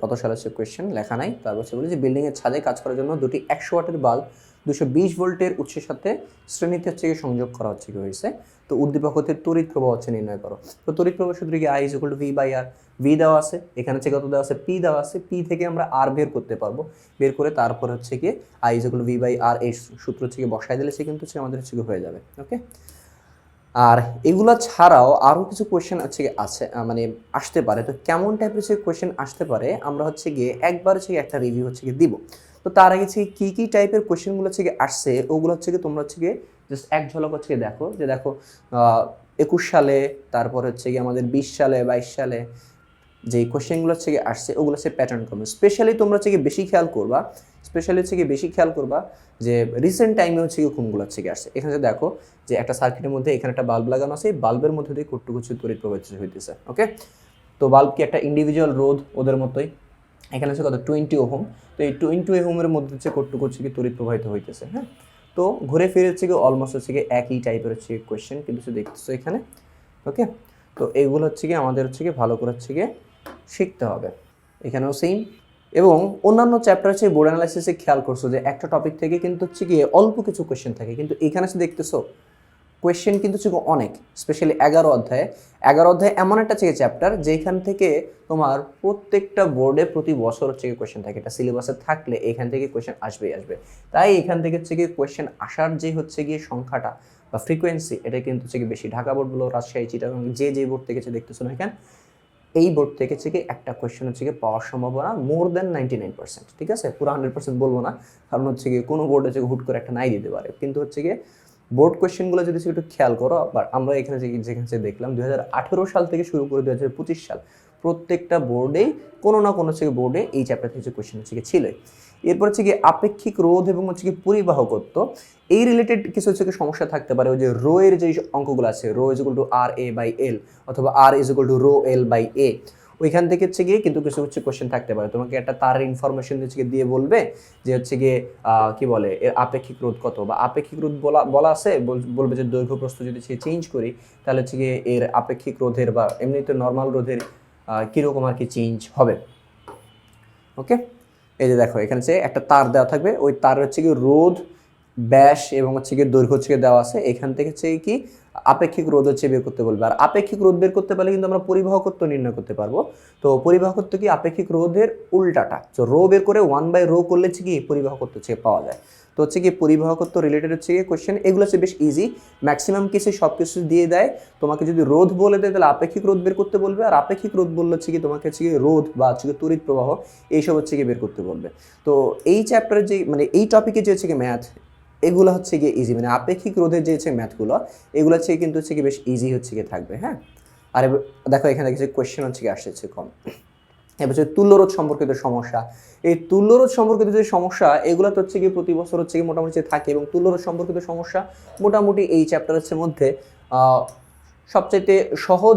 কত সালের হচ্ছে কোয়েশ্চেন লেখা নাই, তারপর হচ্ছে বলি যে বিল্ডিংয়ের ছাদে কাজ করার জন্য দুটি 100 ওয়াটের বাল্ব 220 ভোল্টের উৎসের সাথে শ্রেণীতে হচ্ছে সংযোগ করা হচ্ছে কি হয়েছে। তো উদ্দীপক হতে তড়িৎ প্রবাহ হচ্ছে নির্ণয় করো। তো তড়িৎ প্রবাহ সূত্র কি I = V by R, V দেওয়া আছে, এখানে হচ্ছে কত দেওয়া আছে পি দেওয়া আছে, পি থেকে আমরা আর বের করতে পারবো, বের করে তারপর হচ্ছে কি I = V বাই R এই সূত্র হচ্ছে বসায় দিলে সে কিন্তু আমাদের হচ্ছে হয়ে যাবে। ওকে, আর এগুলো ছাড়াও আরও কিছু কোয়েশ্চেন আছে মানে আসতে পারে। তো কেমন টাইপের হচ্ছে কোয়েশ্চেন আসতে পারে আমরা হচ্ছে গিয়ে একবার হচ্ছে একটা রিভিউ হচ্ছে গিয়ে দিব। তো তার আগে হচ্ছে কী টাইপের কোয়েশ্চেনগুলো হচ্ছে গিয়ে আসছে ওগুলো হচ্ছে গিয়ে তোমরা হচ্ছে গিয়ে জাস্ট এক ঝলক হচ্ছে গিয়ে দেখো, যে দেখো 21 সালে, তারপর হচ্ছে গিয়ে আমাদের 20 সালে, 22 সালে যেই কোশ্চেনগুলো হচ্ছে গিয়ে আসছে ওগুলো হচ্ছে প্যাটার্ন কমন। স্পেশালি তোমরা হচ্ছে গিয়ে বেশি খেয়াল করবা যে রিসেন্ট টাইমে হচ্ছে গিয়ে কোনগুলো হচ্ছে গিয়ে আসছে। এখানে দেখো যে একটা সার্কিটের মধ্যে এখানে একটা বাল্ব লাগানো আছে, এই বাল্বের মধ্যে দিয়ে কুট্টুকুচি তড়িৎ প্রবাহিত হইতেছে। ওকে, তো বাল্ব কি একটা ইন্ডিভিজুয়াল রোধ, ওদের মতোই। এখানে হচ্ছে কত 20 ওহম, তো এই 20 ওহমের মধ্যে হচ্ছে কুট্টুকুচি কি তড়িৎ প্রবাহিত হইতেছে। হ্যাঁ, তো ঘুরে ফিরে হচ্ছে গিয়ে অলমোস্ট হচ্ছে গিয়ে একই টাইপের হচ্ছে কোয়েশ্চেন কিন্তু দেখতেছো এখানে। ওকে, তো এইগুলো হচ্ছে গিয়ে আমাদের হচ্ছে গিয়ে ভালো করে হচ্ছে গিয়ে শিখতে হবে। এখানেও সেম। এবং অন্যান্য চ্যাপ্টার হচ্ছে বোর্ড অ্যানালাইসিসে খেয়াল করছো যে একটা টপিক থেকে কিন্তু হচ্ছে গিয়ে অল্প কিছু কোয়েশ্চেন থাকে, কিন্তু এখানে হচ্ছে দেখতেছো কোয়েশ্চেন কিন্তু হচ্ছে অনেক। স্পেশালি 11 অধ্যায় এমন একটা হচ্ছে চ্যাপ্টার যেখান থেকে তোমার প্রত্যেকটা বোর্ডে প্রতি বছর হচ্ছে কোয়েশ্চেন থাকে। এটা সিলেবাসে থাকলে এখান থেকে কোয়েশ্চেন আসবেই আসবে। তাই এখান থেকে হচ্ছে গিয়ে কোয়েশ্চেন আসার যে হচ্ছে গিয়ে সংখ্যাটা বা ফ্রিকোয়েন্সি, এটা কিন্তু হচ্ছে গিয়ে বেশি। ঢাকা বোর্ড বলো, রাজশাহী, চিটাগাং, যে বোর্ড থেকে দেখতেছো না এখানে, এই বোর্ড থেকে হচ্ছে একটা কোয়েশ্চেন হচ্ছে গিয়ে পাওয়ার সম্ভাবনা মোর দেন 99%। ঠিক আছে, পুরো 100% বলবো না, কারণ হচ্ছে গিয়ে কোনো বোর্ড হচ্ছে হুট করে একটা নাই দিতে পারে। কিন্তু হচ্ছে গিয়ে বোর্ড কোয়েশ্চেনগুলো যদি একটু খেয়াল করো, বা আমরা এখানে যেখানে দেখলাম 2018 সাল থেকে শুরু করে 2025 সাল প্রত্যেকটা বোর্ডেই কোনো না কোনো হচ্ছে বোর্ডে এই চ্যাপ্টার থেকে কোয়েশ্চেন হচ্ছে গিয়ে ছিল। এরপর হচ্ছে গিয়ে আপেক্ষিক রোধ এবং হচ্ছে গিয়ে পরিবাহকত্ব, এই রিলেটেড কিছু হচ্ছে সমস্যা থাকতে পারে। ওই যে রো এর যে অঙ্কগুলো আছে, rho is equal to R A by L অথবা R is equal to rho L by A, ওইখান থেকে হচ্ছে গিয়ে কিন্তু কিছু হচ্ছে কোয়েশ্চেন থাকতে পারে। তোমাকে একটা তারের ইনফরমেশন হচ্ছে দিয়ে বলবে যে হচ্ছে গিয়ে কি বলে এর আপেক্ষিক রোধ কত, বা আপেক্ষিক রোধ বলা আছে, বলবে যে দৈর্ঘ্য প্রস্থ যদি সে চেঞ্জ করি তাহলে হচ্ছে গিয়ে এর আপেক্ষিক রোধের বা এমনিতে নর্মাল রোধের কীরকম আর কি চেঞ্জ হবে। ওকে, এই যে দেখো এখানে হচ্ছে একটা তার দেওয়া থাকবে, ওই তার হচ্ছে গিয়ে রোধ, ব্যাস এবং হচ্ছে গিয়ে দৈর্ঘ্য হচ্ছে দেওয়া আছে। এখান থেকে হচ্ছে কি আপেক্ষিক রোধ হচ্ছে বের করতে বলবে। আর আপেক্ষিক রোধ বের করতে পারলে কিন্তু আমরা পরিবাহকত্ব নির্ণয় করতে পারবো। তো পরিবাহকত্ব কি আপেক্ষিক রোধের উল্টাটা, তো রো বের করে 1/ρ করলে হচ্ছে কি পরিবাহকত্ব হচ্ছে পাওয়া যায়। তো হচ্ছে কি পরিবাহকত্ব রিলেটেড হচ্ছে গিয়ে কোয়েশ্চেন, এগুলো হচ্ছে বেশ ইজি। ম্যাক্সিমাম কেসে সব কিছু দিয়ে দেয়। তোমাকে যদি রোধ বলে দেয় তাহলে আপেক্ষিক রোধ বের করতে বলবে, আর আপেক্ষিক রোধ বললে হচ্ছে কি তোমাকে হচ্ছে গিয়ে রোধ বা হচ্ছে গিয়ে তড়িৎ প্রবাহ এইসব হচ্ছে গিয়ে বের করতে বলবে। তো এই চ্যাপ্টারের যে মানে এই টপিকে যে হচ্ছে গিয়ে ম্যাথ, এগুলো হচ্ছে গিয়ে ইজি, মানে আপেক্ষিক রোধের যে হচ্ছে ম্যাথগুলো এগুলো হচ্ছে কিন্তু হচ্ছে গিয়ে বেশ ইজি হচ্ছে গিয়ে থাকবে। হ্যাঁ, আর দেখো এখানে কিছু কোয়েশ্চেন হচ্ছে গিয়ে আসছে কম। এবার হচ্ছে তুল্যরোধ সম্পর্কিত সমস্যা। এই তুল্যরোধ সম্পর্কিত যে সমস্যা, এগুলো তো হচ্ছে গিয়ে প্রতি বছর হচ্ছে গিয়ে মোটামুটি থাকে, এবং তুল্যরোধ সম্পর্কিত সমস্যা মোটামুটি এই চ্যাপ্টার হচ্ছে মধ্যে সবচাইতে সহজ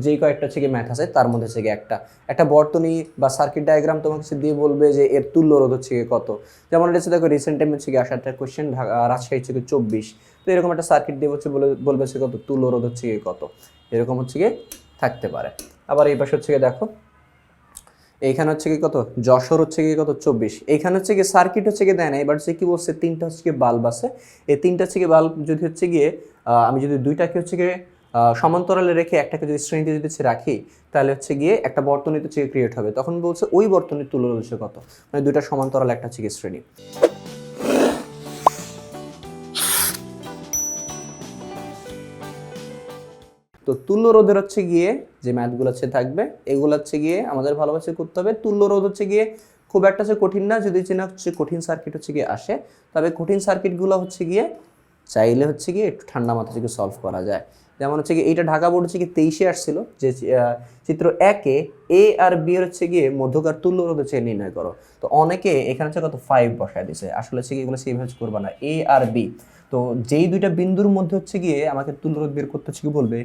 যে কয়েকটা হচ্ছে গিয়ে ম্যাথ আছে তার মধ্যে হচ্ছে গিয়ে একটা বর্তনী বা সার্কিট ডায়াগ্রাম তোমাকে হচ্ছে দিয়ে বলবে যে এর তুল্যরোধ হচ্ছে গিয়ে কত। যেমন এটা হচ্ছে দেখো রিসেন্ট টাইম হচ্ছে গিয়ে আসা একটা কোয়েশ্চেন, রাজশাহী হচ্ছে গিয়ে 24, তো এরকম একটা সার্কিট দিয়ে হচ্ছে বলবে হচ্ছে কত তুল্যরোধ হচ্ছে গিয়ে কত, এরকম হচ্ছে গিয়ে থাকতে পারে। আবার এই পাশে হচ্ছে গিয়ে দেখো এইখানে হচ্ছে কি কত যশোর হচ্ছে কি কত 24, এইখানে হচ্ছে কি সার্কিট হচ্ছে কি দেয় না, এবার হচ্ছে কি বলছে তিনটা হচ্ছে কি বাল্ব আছে, এই তিনটা হচ্ছে কি বাল্ব যদি হচ্ছে গিয়ে আমি যদি দুইটাকে হচ্ছে গিয়ে সমান্তরালে রেখে একটাকে যদি শ্রেণীতে যদি রাখি তাহলে হচ্ছে গিয়ে একটা বর্তনীতে হচ্ছে ক্রিয়েট হবে। তখন বলছে ওই বর্তনীর তুল্যরোধ হচ্ছে কত, মানে দুইটা সমান্তরাল একটা হচ্ছে কি শ্রেণী। তো তুল্যরোধের হচ্ছে গিয়ে যে ম্যাথগুলো হচ্ছে থাকবে এগুলো হচ্ছে গিয়ে আমাদের ভালোভাবে করতে হবে। তুল্যরোধ হচ্ছে গিয়ে খুব একটা হচ্ছে কঠিন না, যদি চেনা হচ্ছে কঠিন সার্কিট হচ্ছে গিয়ে আসে, তবে কঠিন সার্কিটগুলো হচ্ছে গিয়ে চাইলে হচ্ছে গিয়ে একটু ঠান্ডা মাথা থেকে সলভ করা যায়। যেমন হচ্ছে গিয়ে এইটা ঢাকা বোর্ড হচ্ছে গিয়ে 23-এ আসছিল, যে চিত্র 1-এ এ আর বি এর হচ্ছে গিয়ে মধ্যকার তুল্যরোধ হচ্ছে নির্ণয় করো। তো অনেকে এখানে হচ্ছে কত 5 বসায় দিছে, আসলে হচ্ছে এগুলো সেইভাবে করবা না। এ আর বি, তো যেই দুইটা বিন্দুর মধ্যে হচ্ছে গিয়ে আমাকে তুল্যরোধ বের করতে হচ্ছে কি বলবে,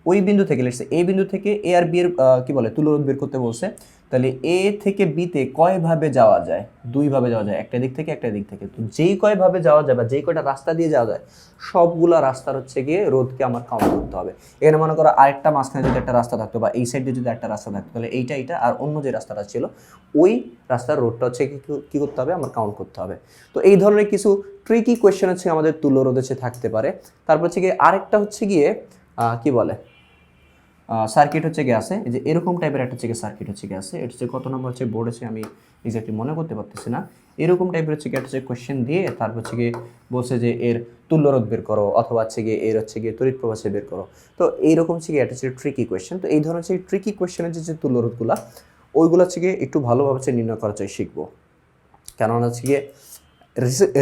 ওই বিন্দু থেকে লেটস এই বিন্দু থেকে এ আর বি এর কি বলে তুল্যরোধ বের করতে বলছে, তাহলে এ থেকে বিতে কয়ভাবে যাওয়া যায়, দুইভাবে যাওয়া যায়, একটা দিক থেকে একটা দিক থেকে। তো যেই কয়ভাবে যাওয়া যায় বা যেই কয়টা রাস্তা দিয়ে যাওয়া যায় সবগুলা রাস্তার হচ্ছে গিয়ে রোধকে আমার কাউন্ট করতে হবে। এখানে মনে করো আরেকটা মাঝখানে যদি একটা রাস্তা থাকতো বা এই সাইডে যদি একটা রাস্তা থাকতো, তাহলে এইটা আর অন্য যে রাস্তাটা ছিল ওই রাস্তার রোডটা হচ্ছে কি করতে হবে, আমার কাউন্ট করতে হবে। তো এই ধরনের কিছু ট্রিকি কোয়েশ্চেন হচ্ছে আমাদের তুল্যরোধ হচ্ছে থাকতে পারে। তারপর হচ্ছে গিয়ে আরেকটা হচ্ছে গিয়ে কি বলে সার্কিট হচ্ছে গিয়ে আছে, এই যে এরকম টাইপের একটা হচ্ছে সার্কিট হচ্ছে গিয়ে আছে, এটা হচ্ছে কত নম্বর হচ্ছে বোর্ড আছে আমি এক্স্যাক্টলি মনে করতে পারতেছি না। এরকম টাইপের হচ্ছে একটা হচ্ছে কোয়েশ্চেন দিয়ে তারপর হচ্ছে গিয়ে বলছে যে এর তুল্যরোধ বের করো, অথবা হচ্ছে গিয়ে এর হচ্ছে গিয়ে তড়িৎ প্রবাহ বের করো। তো এইরকম হচ্ছে গিয়ে একটা হচ্ছে ট্রিকি কোয়েশ্চেন। তো এই ধরনের হচ্ছে ট্রিকি কোয়েশ্চেনের যে তুল্যরোধগুলা ওইগুলো হচ্ছে গিয়ে একটু ভালোভাবে হচ্ছে নির্ণয় করা চাই শিখবো, কেননা হচ্ছে গিয়ে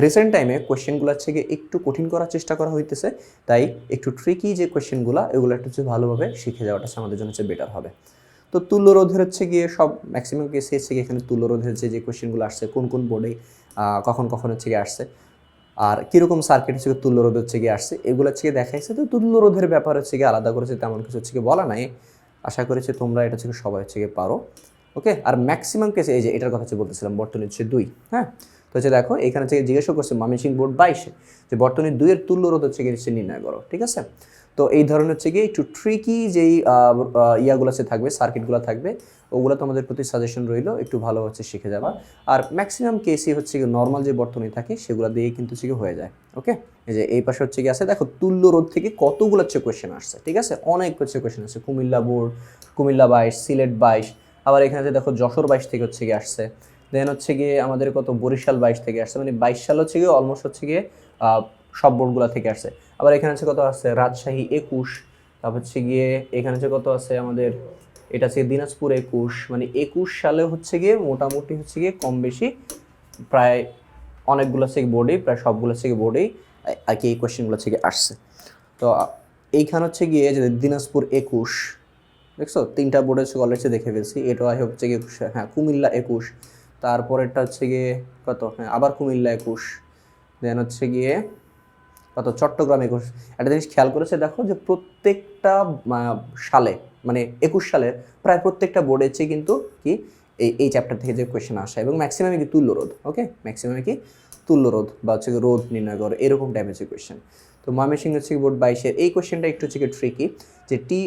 রিসেন্ট টাইমে কোয়েশ্চেনগুলো হচ্ছে গিয়ে একটু কঠিন করার চেষ্টা করা হইতেছে, তাই একটু ট্রিকি যে কোয়েশ্চেনগুলো এগুলো একটু হচ্ছে ভালোভাবে শিখে যাওয়াটা আমাদের জন্য হচ্ছে বেটার হবে। তো তুল্যরোধের হচ্ছে গিয়ে সব ম্যাক্সিমাম কেসে হচ্ছে গিয়ে এখানে তুল্যরোধের যে কোয়েশ্চেনগুলো আসছে কোন কোন বোর্ডে কখন কখন হচ্ছে গিয়ে আসছে আর কীরকম সার্কিট হচ্ছে তুল্যরোধ হচ্ছে গিয়ে আসছে এগুলো হচ্ছে গিয়ে দেখাইছে। তো তুল্যরোধের ব্যাপার হচ্ছে গিয়ে আলাদা করেছে তেমন কিছু হচ্ছে গিয়ে বলা নাই, আশা করেছি তোমরা এটা হচ্ছে সবাই হচ্ছে গিয়ে পারো। ওকে, আর ম্যাক্সিমাম কেসে এই যে এটার কথা হচ্ছে বলতেছিলাম বর্তনী হচ্ছে 2, হ্যাঁ। তো হচ্ছে দেখো এখানে থেকে জিজ্ঞাসা করছে ময়মনসিংহ বোর্ড 22 যে বর্তনী 2 এর তুল্যরোধ হচ্ছে গিয়ে নির্ণয় করো, ঠিক আছে। তো এই ধরনের হচ্ছে গিয়ে একটু ট্রিকি যেই ইয়াগুলো আছে থাকবে, সার্কিটগুলো থাকবে, ওগুলো তোমাদের প্রতি সাজেশন রইল, একটু ভালো হচ্ছে শিখে যাবা। আর ম্যাক্সিমাম কেসই হচ্ছে গিয়ে নর্মাল যে বর্তনী থাকে সেগুলো দিয়ে কিন্তু হচ্ছে গিয়ে হয়ে যায়। ওকে, এই যে এই পাশে হচ্ছে গিয়ে আছে দেখো তুল্যরোধ থেকে কতগুলো হচ্ছে কোয়েশ্চেন আসছে, ঠিক আছে, অনেক হচ্ছে কোয়েশ্চেন আসছে। কুমিল্লা বোর্ড, কুমিল্লা 22, সিলেট 22, আবার এখানে যে দেখো যশোর 22 থেকে হচ্ছে গিয়ে আসছে, দেন হচ্ছে গিয়ে আমাদের কত বরিশাল 22 থেকে আসছে, মানে 22 সাল হচ্ছে গিয়ে অলমোস্ট হচ্ছে গিয়ে সব বোর্ডগুলো থেকে আসছে। আবার এখানে হচ্ছে কত আসছে রাজশাহী 21, তারপর হচ্ছে গিয়ে এখানে হচ্ছে কত আছে আমাদের এটা হচ্ছে দিনাজপুর 21, মানে 21 সালে হচ্ছে গিয়ে মোটামুটি হচ্ছে গিয়ে কম বেশি প্রায় অনেকগুলো হচ্ছে বোর্ডেই, প্রায় সবগুলো হচ্ছে গিয়ে বোর্ডেই আর কি এই কোয়েশ্চেনগুলো হচ্ছে গিয়ে আসছে। তো এইখানে হচ্ছে গিয়ে যে দিনাজপুর 21, দেখছো 3টা বোর্ডে হচ্ছে অলরেডি দেখে ফেলছি, এটা হচ্ছে গিয়ে হ্যাঁ কুমিল্লা 21, তারপরেরটা হচ্ছে গিয়ে কত হ্যাঁ আবার কুমিল্লা 21, দেন হচ্ছে গিয়ে কত চট্টগ্রাম 21। একটা জিনিস খেয়াল করেছে দেখো যে প্রত্যেকটা সালে মানে 21 সালের প্রায় প্রত্যেকটা বোর্ডের চেয়ে কিন্তু কি এই চ্যাপ্টার থেকে যে কোয়েশ্চেন আসে এবং ম্যাক্সিমামে কি তুল্যরোধ। ওকে, ম্যাক্সিমামে কি তুল্যরোধ বা হচ্ছে রোধ নির্ণয় করো এরকম টাইপের যে কোয়েশ্চেন। তো ময়মনসিংহ হচ্ছে বোর্ড 22-এর এই কোয়েশ্চেনটা একটু হচ্ছে ট্রিকি, যে টি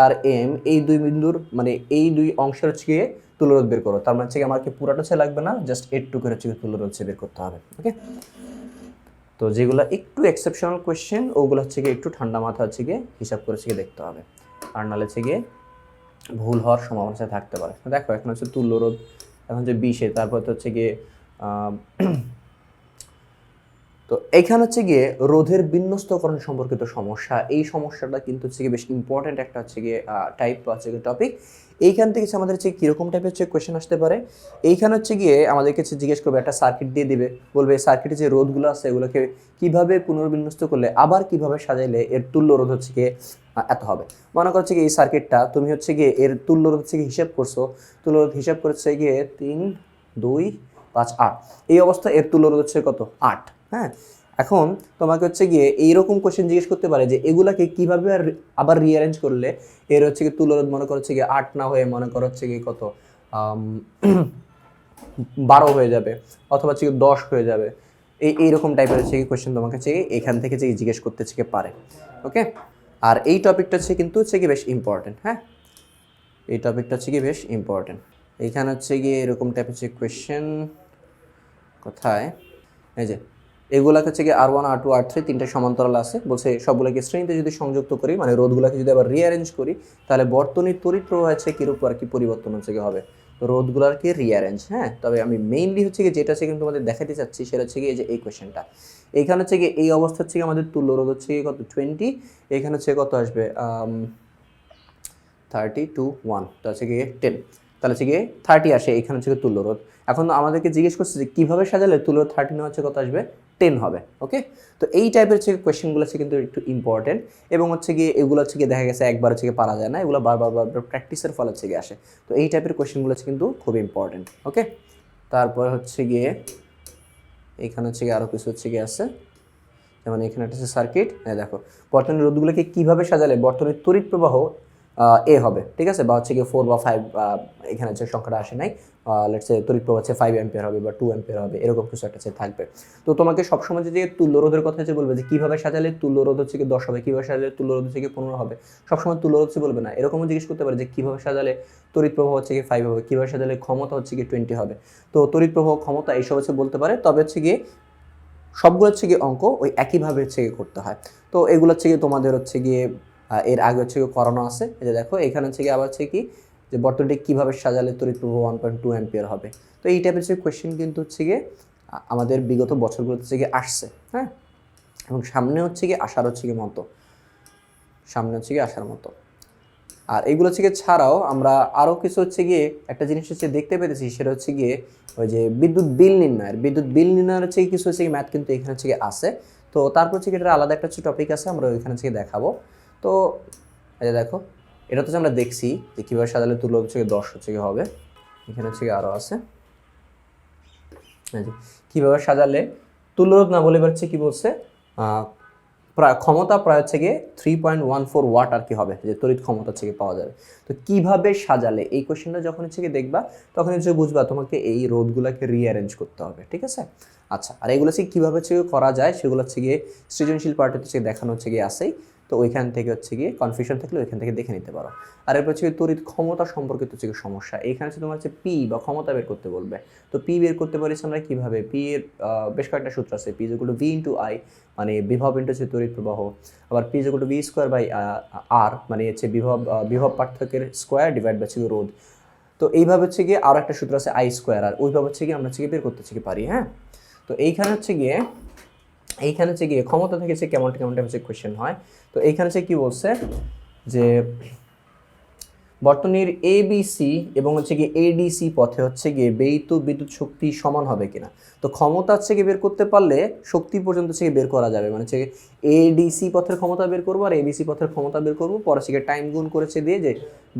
আর এম এই দুই বিন্দুর মানে এই দুই অংশের হচ্ছে গিয়ে তুল্যরোধ বের করো। তার মানে হচ্ছে আমাকে পুরাটা হচ্ছে লাগবে না, জাস্ট একটু করে হচ্ছে তুল্যরোধ হচ্ছে বের করতে হবে। ওকে, তো যেগুলো একটু এক্সেপশনাল কোয়েশ্চেন ওগুলো হচ্ছে গিয়ে একটু ঠান্ডা মাথা হচ্ছে গিয়ে হিসাব করে হচ্ছে দেখতে হবে, আর নাহলে হচ্ছে গিয়ে ভুল হওয়ার সম্ভাবনা থাকতে পারে। দেখো এখন হচ্ছে তুল্যরোধ এখন যে 20-এ, তারপর তো হচ্ছে গিয়ে তো এইখানে হচ্ছে গিয়ে রোধের বিন্যস্তকরণ সম্পর্কিত সমস্যা, এই সমস্যাটা কিন্তু হচ্ছে গিয়ে বেশ ইম্পর্টেন্ট একটা হচ্ছে গিয়ে টাইপ বা হচ্ছে গিয়ে টপিক। এইখান থেকে আমাদের হচ্ছে কীরকম টাইপের হচ্ছে কোয়েশ্চেন আসতে পারে, এইখানে হচ্ছে গিয়ে আমাদেরকে হচ্ছে জিজ্ঞেস করবে একটা সার্কিট দিয়ে দিবে, বলবে সার্কিটে যে রোধগুলো আছে এগুলোকে কীভাবে পুনর্বিন্যস্ত করলে আবার কিভাবে সাজাইলে এর তুল্য রোধ হচ্ছে গিয়ে এত হবে। মনে করছে গিয়ে এই সার্কিটটা তুমি হচ্ছে গিয়ে এর তুল্য রোধ হচ্ছে গিয়ে হিসাব করছো, তুল্য রোধ হিসাব করছে গিয়ে 3, 2, 5, 8, এই অবস্থা এর তুল্য রোধ হচ্ছে কত 8। হ্যাঁ, এখন তোমাকে হচ্ছে গিয়ে এইরকম কোশ্চেন জিজ্ঞেস করতে পারে যে এগুলাকে কিভাবে আবার রিঅ্যারেঞ্জ করলে এর হচ্ছে গিয়ে তুল্যরোধ মনে করো হচ্ছে গিয়ে 8 না হয়ে মনে করো হচ্ছে গিয়ে কত 12 হয়ে যাবে অথবা হচ্ছে গিয়ে 10 হয়ে যাবে, এইরকম টাইপের হচ্ছে কি কোশ্চেন তোমাকে হচ্ছে এখান থেকে যে জিজ্ঞেস করতে হচ্ছে পারে। ওকে, আর এই টপিকটা হচ্ছে কিন্তু হচ্ছে কি বেশ ইম্পর্টেন্ট। হ্যাঁ, এই টপিকটা হচ্ছে কি বেশ ইম্পর্টেন্ট। এইখানে হচ্ছে গিয়ে এরকম টাইপের হচ্ছে কোয়েশ্চেন কোথায়, এই যে এগুলাকে হচ্ছে কি R1, R2, R3 তিনটা সমান্তরাল আছে, বলছে সবগুলোকে শ্রেণীতে যদি সংযুক্ত করি মানে রোধগুলোকে যদি আবার রিঅ্যারেঞ্জ করি তাহলে বর্তনীর তড়িৎ প্রবাহ হচ্ছে কিরূপ আর কি পরিবর্তন হচ্ছে কি হবে রোধগুলোকে রিঅ্যারেঞ্জ। হ্যাঁ, তবে আমি মেইনলি হচ্ছে কি যেটা হচ্ছে কিন্তু তোমাদের দেখাতে চাচ্ছি সেটা হচ্ছে কি এই যে এই কোয়েশ্চেনটা, এইখানে হচ্ছে কি এই অবস্থা হচ্ছে কি আমাদের তুল্য রোধ হচ্ছে কত 20, এখানে হচ্ছে কত আসবে 30 to 1, তো হচ্ছে কি 10, তাহলে হচ্ছে কি 30 আসে, এখানে হচ্ছে তুল্য রোধ। এখন আমাদেরকে জিজ্ঞেস করছে যে কীভাবে সাজালে তুল্য 30 নেওয়া হচ্ছে কত আসবে 10 হবে। ওকে, তো এই টাইপের হচ্ছে কোয়েশ্চেনগুলো হচ্ছে কিন্তু একটু ইম্পর্টেন্ট এবং হচ্ছে গিয়ে এগুলো হচ্ছে গিয়ে দেখা গেছে একবার হচ্ছে গিয়ে পারা যায় না, এগুলো বারবার প্র্যাকটিসের ফলে হচ্ছে গিয়ে আসে। তো এই টাইপের কোয়েশ্চেনগুলো হচ্ছে কিন্তু খুব ইম্পর্টেন্ট। ওকে, তারপর হচ্ছে গিয়ে এখানে হচ্ছে গিয়ে আরও কিছু হচ্ছে গিয়ে আছে, যেমন এখানে একটা সার্কিট, দেখো বর্তনীর রোধগুলোকে কীভাবে সাজালে বর্তনীর তড়িৎ প্রবাহ এ হবে, ঠিক আছে, বা হচ্ছে গিয়ে 4 বা 5, এখানে হচ্ছে সংখ্যাটা আসে নাই, লেটস সে তড়িৎ প্রবাহ হচ্ছে 5 অ্যাম্পিয়ার হবে বা 2 অ্যাম্পিয়ার হবে, এরকম কিছু একটা থাকবে। তো তোমাকে সবসময় যে তুল্যরোধের কথা হচ্ছে বলবে যে কীভাবে সাজালে তুল্যরোধ হচ্ছে কি 10 হবে, কীভাবে সাজালে তুল্যরোধ হচ্ছে কি 15 হবে, সবসময় তুল্যরোধ হচ্ছে বলবে না, এরকমও জিজ্ঞেস করতে পারে যে কীভাবে সাজালে তড়িৎ প্রবাহ হচ্ছে কি 5 হবে, কীভাবে সাজালে ক্ষমতা হচ্ছে কি 20 হবে। তো তড়িৎ প্রবাহ ক্ষমতা এইসব হচ্ছে বলতে পারে, তবে হচ্ছে গিয়ে সবগুলো হচ্ছে গিয়ে অঙ্ক ওই একইভাবে হচ্ছে গিয়ে করতে হয়। তো এগুলো হচ্ছে গিয়ে তোমাদের হচ্ছে গিয়ে এর আগে হচ্ছে গিয়ে করানো আছে, এই যে দেখো এখানে হচ্ছে গিয়ে আবার হচ্ছে কি যে বর্তনীটি কীভাবে সাজালে তড়িৎ প্রবাহ 1.2 অ্যাম্পিয়ার হবে। তো এই টাইপের যে কোয়েশ্চেন কিন্তু হচ্ছে গিয়ে আমাদের বিগত বছরগুলোতে হচ্ছে গিয়ে আসছে। হ্যাঁ, এবং সামনে হচ্ছে গিয়ে আসার হচ্ছে গিয়ে মতো, সামনে হচ্ছে গিয়ে আসার মতো। আর এগুলো হচ্ছে গিয়ে ছাড়াও আমরা আরও কিছু হচ্ছে গিয়ে একটা জিনিস হচ্ছে দেখতে পেতেছি, সেটা হচ্ছে গিয়ে ওই যে বিদ্যুৎ বিল নির্ণয়ের হচ্ছে কিছু হচ্ছে ম্যাথ কিন্তু এখানে হচ্ছে গিয়ে আছে। তো তারপর হচ্ছে এটা আলাদা একটা হচ্ছে টপিক আছে, আমরা ওইখানে হচ্ছে দেখাবো। তো এই যে দেখো, এটা তো আমরা দেখছি যে কীভাবে সাজালে তুলো হচ্ছে 10 হচ্ছে গিয়ে হবে। এখানে হচ্ছে গিয়ে আরও আছে কীভাবে সাজালে তুল্যরোধ না বলে হচ্ছে কি বলছে, ক্ষমতা প্রায় হচ্ছে গিয়ে 3.14 ওয়াট আর কি হবে, যে তড়িৎ ক্ষমতা হচ্ছে গিয়ে পাওয়া যাবে। তো কিভাবে সাজালে, এই কোশ্চেনটা যখন হচ্ছে গিয়ে দেখবা তখন হচ্ছে বুঝবা তোমাকে এই রোধগুলোকে রিঅ্যারেঞ্জ করতে হবে, ঠিক আছে। আচ্ছা, আর এগুলো হচ্ছে কীভাবে হচ্ছে করা যায় সেগুলো হচ্ছে গিয়ে সৃজনশীল পার্টিতে হচ্ছে দেখানো হচ্ছে গিয়ে আসেই। তো ওইখান থেকে হচ্ছে গিয়ে কনফিউশন থাকলে ওইখান থেকে দেখে নিতে পারো। আর এরপর হচ্ছে তড়িৎ ক্ষমতা সম্পর্কিত হচ্ছে সমস্যা, এইখানে হচ্ছে তোমার হচ্ছে পি বা ক্ষমতা বের করতে বলবে। তো পি বের করতে পারিস আমরা কীভাবে, পি এর বেশ কয়েকটা সূত্র আছে। পি যেগুলো ভি ইন্টু আই, মানে বিভব ইন্টু হচ্ছে তড়িৎ প্রবাহ। আবার পি যেগুলো ভি স্কোয়ার বাই আর, মানে হচ্ছে বিভব পার্থক্যের স্কোয়ার ডিভাইড বাই হচ্ছে রোধ। তো এইভাবে হচ্ছে গিয়ে আরও একটা সূত্র আছে আই স্কোয়ার, আর ওইভাবে হচ্ছে গিয়ে আমরা হচ্ছে বের করতে হচ্ছে পারি। হ্যাঁ, তো এইখানে হচ্ছে গিয়ে ক্ষমতা থেকে হচ্ছে কেমন টাইপ হচ্ছে কোয়েশ্চেন হয়। তো এইখানে হচ্ছে কি বলছে যে বর্তনীর এবিসি এবং হচ্ছে গিয়ে এডিসি পথে হচ্ছে গিয়ে ব্যয়িত বিদ্যুৎ শক্তি সমান হবে কিনা। তো ক্ষমতা হচ্ছে গিয়ে বের করতে পারলে শক্তি পর্যন্ত হচ্ছে বের করা যাবে, মানে হচ্ছে এডিসি পথের ক্ষমতা বের করবো আর এবিসি পথের ক্ষমতা বের করবো, পরে হচ্ছে গিয়ে টাইম গুণ করেছে দিয়ে যে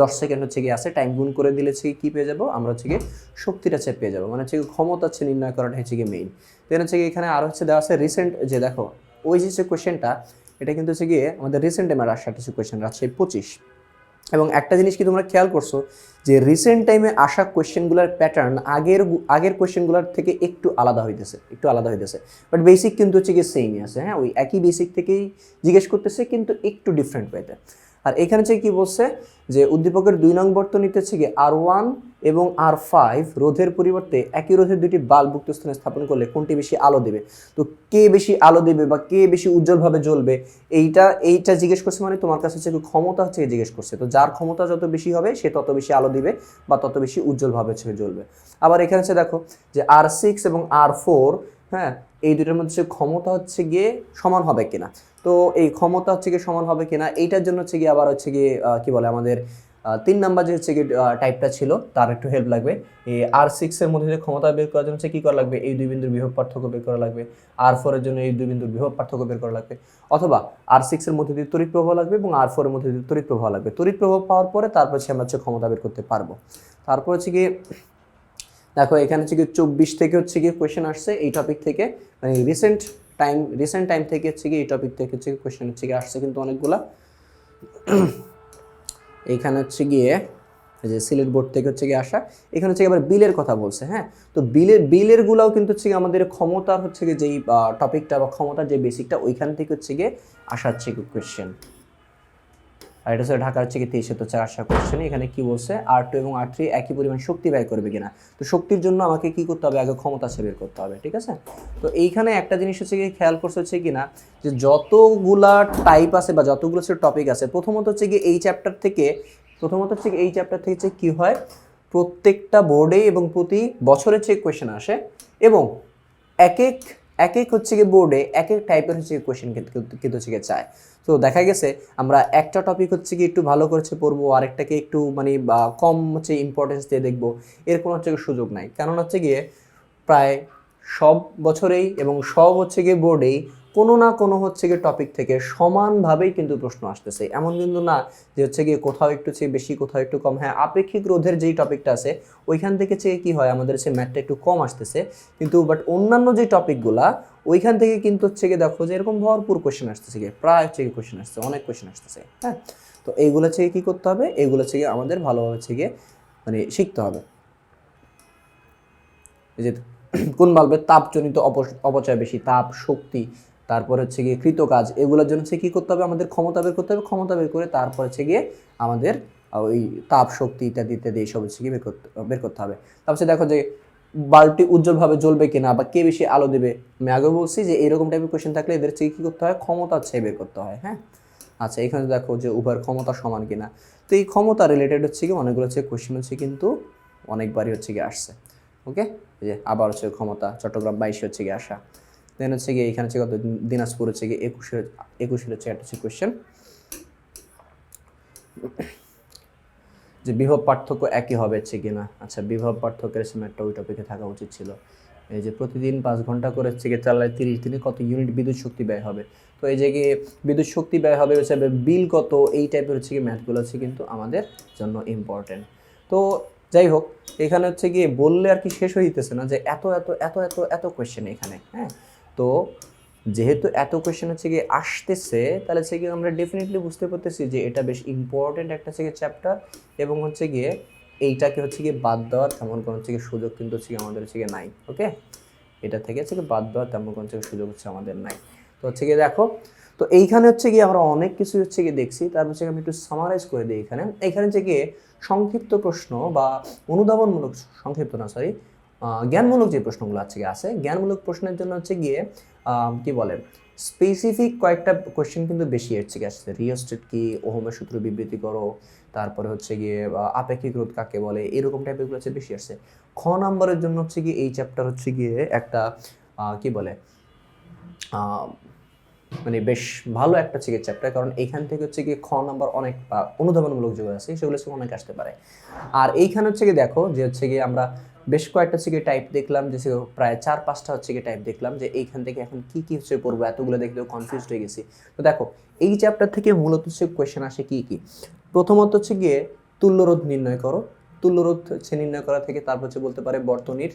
10 সেকেন্ড হচ্ছে গিয়ে আসে, টাইম গুণ করে দিলে হচ্ছে কি পেয়ে যাবো আমরা, হচ্ছে গিয়ে শক্তিটা হচ্ছে পেয়ে যাবো, মানে হচ্ছে ক্ষমতা হচ্ছে নির্ণয় করাটা হচ্ছে গিয়ে মেইন। দেন হচ্ছে গিয়ে এখানে আরও হচ্ছে দেওয়া আছে রিসেন্ট, যে দেখো ওই যে কোয়েশ্চেনটা, এটা কিন্তু হচ্ছে গিয়ে আমাদের রিসেন্ট টাইমে আসা কিছু কোয়েশ্চেন, রাজশাহী 25। এবং একটা জিনিস কি তোমরা খেয়াল করছো যে রিসেন্ট টাইমে আসা কোয়েশ্চেনগুলোর প্যাটার্ন আগের কোয়েশ্চেনগুলোর থেকে একটু আলাদা হইতেছে, বাট বেসিক কিন্তু হচ্ছে কি সেমই আছে। হ্যাঁ, ওই একই বেসিক থেকেই জিজ্ঞেস করতেছে কিন্তু একটু ডিফারেন্ট ওয়েতে। আর এখানে হচ্ছে কি বলছে যে উদ্দীপকের 2 নং বর্তনীতে হচ্ছে কি R1 এবং R5 রোধের পরিবর্তে একই রোধের দুটি বাল্ব উক্ত স্থানে স্থাপন করলে কোনটি বেশি আলো দেবে। তো কে বেশি আলো দেবে বা কে বেশি উজ্জ্বলভাবে জ্বলবে, এইটা জিজ্ঞেস করছে, মানে তোমার কাছে হচ্ছে ক্ষমতা হচ্ছে জিজ্ঞেস করছে। তো যার ক্ষমতা যত বেশি হবে সে তত বেশি আলো দিবে বা তত বেশি উজ্জ্বলভাবে হচ্ছে জ্বলবে। আবার এখানে হচ্ছে দেখো যে R6 এবং R4, হ্যাঁ, এই দুটোর মধ্যে ক্ষমতা হচ্ছে গিয়ে সমান হবে কিনা। তো এই ক্ষমতা হচ্ছে গিয়ে সমান হবে কিনা, এইটার জন্য হচ্ছে গিয়ে আবার হচ্ছে গিয়ে কি বলে আমাদের 3 নাম্বার যে হচ্ছে গিয়ে টাইপটা ছিল তার একটু হেল্প লাগবে। এই R6 এর মধ্যে ক্ষমতা বের করার জন্য হচ্ছে কি করা লাগবে, এই দুই বিন্দুর বিভব পার্থক্য বের করা লাগবে। R4 এর জন্য এই দুই বিন্দুর বিভব পার্থক্য বের করা লাগবে, অথবা R6 এর মধ্যে দিয়ে তড়িৎ প্রবাহ লাগবে এবং R4 এর মধ্যে দিয়ে তড়িৎ প্রবাহ লাগবে। তড়িৎ প্রবাহ পাওয়ার পরে তারপর আমরা হচ্ছে ক্ষমতা বের করতে পারবো। তারপর হচ্ছে গিয়ে দেখো এখানে হচ্ছে গিয়ে 24 থেকে হচ্ছে গিয়ে কোয়েশ্চেন আসছে এই টপিক থেকে, মানে রিসেন্ট টাইম থেকে হচ্ছে গিয়ে এই টপিক থেকে হচ্ছে কোয়েশ্চেন হচ্ছে গিয়ে আসছে কিন্তু অনেকগুলা। এইখানে হচ্ছে গিয়ে যে সিলেট বোর্ড থেকে হচ্ছে গিয়ে আসা, এখানে হচ্ছে আবার বিলের কথা বলছে। হ্যাঁ, তো বিলের গুলাও কিন্তু হচ্ছে গিয়ে আমাদের ক্ষমতার হচ্ছে গিয়ে যেই টপিকটা বা ক্ষমতার যে বেসিকটা ওইখান থেকে হচ্ছে গিয়ে আসা হচ্ছে কোয়েশ্চেন। আর এটা হচ্ছে ঢাকা হচ্ছে কি 23 তো 4 আসা কোয়েশ্চেন। এখানে কি বলছে R2 এবং R3 একই পরিমাণ শক্তি ব্যয় করবে কিনা। তো শক্তির জন্য আমাকে কি করতে হবে, আগে ক্ষমতা বের করতে হবে, ঠিক আছে। তো এইখানে একটা জিনিস হচ্ছে কি খেয়াল করছে হচ্ছে কিনা যে যতগুলা টাইপ আছে বা যতগুলো হচ্ছে টপিক আছে, প্রথমত হচ্ছে এই চ্যাপ্টার থেকে কি হয়, প্রত্যেকটা বোর্ডে এবং প্রতি বছরে হচ্ছে কোয়েশ্চেন আসে এবং এক এক হচ্ছে গিয়ে বোর্ডে এক টাইপের হচ্ছে কোয়েশ্চেন কিন্তু হচ্ছে গিয়ে চায়। তো দেখা গেছে আমরা একটা টপিক হচ্ছে কি একটু ভালো করেছে পড়বো, আরেকটাকে একটু মানে কম হচ্ছে ইম্পর্টেন্স দিয়ে দেখবো, এর কোনো হচ্ছে সুযোগ নাই। কারণ হচ্ছে গিয়ে প্রায় সব বছরেই এবং সব হচ্ছে গিয়ে বোর্ডেই কোনো না কোনো হচ্ছে গিয়ে টপিক থেকে সমানভাবেই কিন্তু প্রশ্ন আসতেছে, এমন কিন্তু না যে হচ্ছে গিয়ে কোথাও একটু চেয়ে বেশি কোথাও একটু কম। হ্যাঁ, আপেক্ষিক রোধের যেই টপিকটা আছে ওইখান থেকে চেয়ে কি হয় আমাদের হচ্ছে ম্যাথটা একটু কম আসতেছে, কিন্তু বাট অন্যান্য যে টপিকগুলা ওইখান থেকে কিন্তু হচ্ছে গিয়ে দেখো যে এরকম ভরপুর কোয়েশ্চেন আসতেছে, গিয়ে প্রায় হচ্ছে গিয়ে কোয়েশ্চেন আসছে, অনেক কোয়েশ্চেন আসতেছে। হ্যাঁ, তো এইগুলো হচ্ছে কি করতে হবে, এইগুলো হচ্ছে গিয়ে আমাদের ভালোভাবে হচ্ছে গিয়ে মানে শিখতে হবে। এই যে কোন বাল্বের তাপজনিত অপচয় বেশি, তাপ শক্তি, তারপর হচ্ছে গিয়ে কৃতকাজ, এগুলোর জন্য হচ্ছে কী করতে হবে আমাদের ক্ষমতা বের করতে হবে, ক্ষমতা বের করে তারপর হচ্ছে গিয়ে আমাদের ওই তাপ শক্তি ইত্যাদি ইত্যাদি এইসব হচ্ছে গিয়ে বের করতে হবে। তারপর দেখো যে বাল্বটি উজ্জ্বলভাবে জ্বলবে কিনা বা কে বেশি আলো দেবে। আমি আগে বলছি যে এরকম টাইপের কোয়েশ্চেন থাকলে এদের হচ্ছে কী করতে হয়, ক্ষমতা হচ্ছে বের করতে হয়। হ্যাঁ, আচ্ছা, এখানে দেখো যে উভয়ের ক্ষমতা সমান কিনা। তো এই ক্ষমতা রিলেটেড হচ্ছে কি অনেকগুলো হচ্ছে কোয়েশ্চেন হচ্ছে কিন্তু অনেকবারই হচ্ছে গিয়ে আসছে। ওকে, এই যে আবার হচ্ছে ক্ষমতা চট্টগ্রাম 22 হচ্ছে গিয়ে আসা। দেন হচ্ছে গিয়ে এখানে হচ্ছে কত দিনাজপুর হচ্ছে গিয়ে 21 হচ্ছে একটা হচ্ছে কোয়েশ্চেন। যে বিভব পার্থক্য একই হবে হচ্ছে কিনা। আচ্ছা, বিভব পার্থক্যের ম্যাথটা ওই টপিকে থাকা উচিত ছিল। এই যে প্রতিদিন 5 ঘন্টা করে হচ্ছে গিয়ে চালালে 30 দিনে কত ইউনিট বিদ্যুৎ শক্তি ব্যয় হবে। তো এই যে গিয়ে বিদ্যুৎ শক্তি ব্যয় হবে হচ্ছে বিল কত, এই টাইপের হচ্ছে গিয়ে ম্যাথগুলো হচ্ছে কিন্তু আমাদের জন্য ইম্পর্টেন্ট। তো যাই হোক, এখানে হচ্ছে গিয়ে বললে আর কি শেষ হইতেছে না যে এত এত এত এত এত কোয়েশ্চেন এখানে। হ্যাঁ, তো যেহেতু এত কোয়েশ্চেন হচ্ছে গিয়ে আসতেছে, তাহলে হচ্ছে গিয়ে আমরা ডেফিনেটলি বুঝতে পারতেছি যে এটা বেশ ইম্পর্টেন্ট একটা হচ্ছে গিয়ে চ্যাপ্টার, এবং হচ্ছে গিয়ে এইটাকে হচ্ছে গিয়ে বাদ দেওয়ার তেমন কোনো হচ্ছে গিয়ে সুযোগ কিন্তু হচ্ছে গিয়ে আমাদের হচ্ছে গিয়ে নাই। ওকে, এটা থেকে হচ্ছে গিয়ে বাদ দেওয়ার তেমন কোনো হচ্ছে সুযোগ হচ্ছে আমাদের নাই। তো হচ্ছে গিয়ে দেখো, তো এইখানে হচ্ছে গিয়ে আমরা অনেক কিছু হচ্ছে গিয়ে দেখছি, তারপর হচ্ছে আমি একটু সামারাইজ করে দিই। এখানে হচ্ছে গিয়ে সংক্ষিপ্ত প্রশ্ন বা অনুধাবনমূলক, সংক্ষিপ্ত না সরি, জ্ঞানমূলক যে প্রশ্নগুলো হচ্ছে গিয়ে আছে, জ্ঞানমূলক প্রশ্নের জন্য হচ্ছে গিয়ে কি বলে স্পেসিফিক কয়েকটা কোয়েশ্চেন কিন্তু বেশি হচ্ছে গিয়ে আসছে। রিওস্টেট কি, ওহমের সূত্র বিবৃতি করো, তারপরে হচ্ছে গিয়ে আপেক্ষিক রোধ কাকে বলে, এরকম টাইপেরগুলো হচ্ছে বেশি আসছে। খ নাম্বারের জন্য হচ্ছে গিয়ে এই চ্যাপ্টার হচ্ছে গিয়ে একটা কি বলে মানে বেশ ভালো একটা হচ্ছে গিয়ে চ্যাপ্টার, কারণ এইখান থেকে হচ্ছে গিয়ে খ নাম্বার অনেক অনুধাবনমূলক যেগুলো আছে সেগুলো হচ্ছে অনেক আসতে পারে। আর এইখানে হচ্ছে গিয়ে দেখো যে হচ্ছে গিয়ে আমরা বেশ কয়েকটা হচ্ছে গিয়ে টাইপ দেখলাম, যে প্রায় 4-5টা হচ্ছে গিয়ে টাইপ দেখলাম, যে এইখান থেকে এখন কি কি হচ্ছে পড়বো, এতগুলো দেখলেও কনফিউজড হয়ে গেছি। তো দেখো, এই চ্যাপ্টার থেকে মূলত হচ্ছে কোয়েশ্চেন আসে কি কি। প্রথমত হচ্ছে গিয়ে তুল্যরোধ নির্ণয় করো, তুল্যরোধ হচ্ছে নির্ণয় করা থেকে তারপর হচ্ছে বলতে পারে বর্তনীর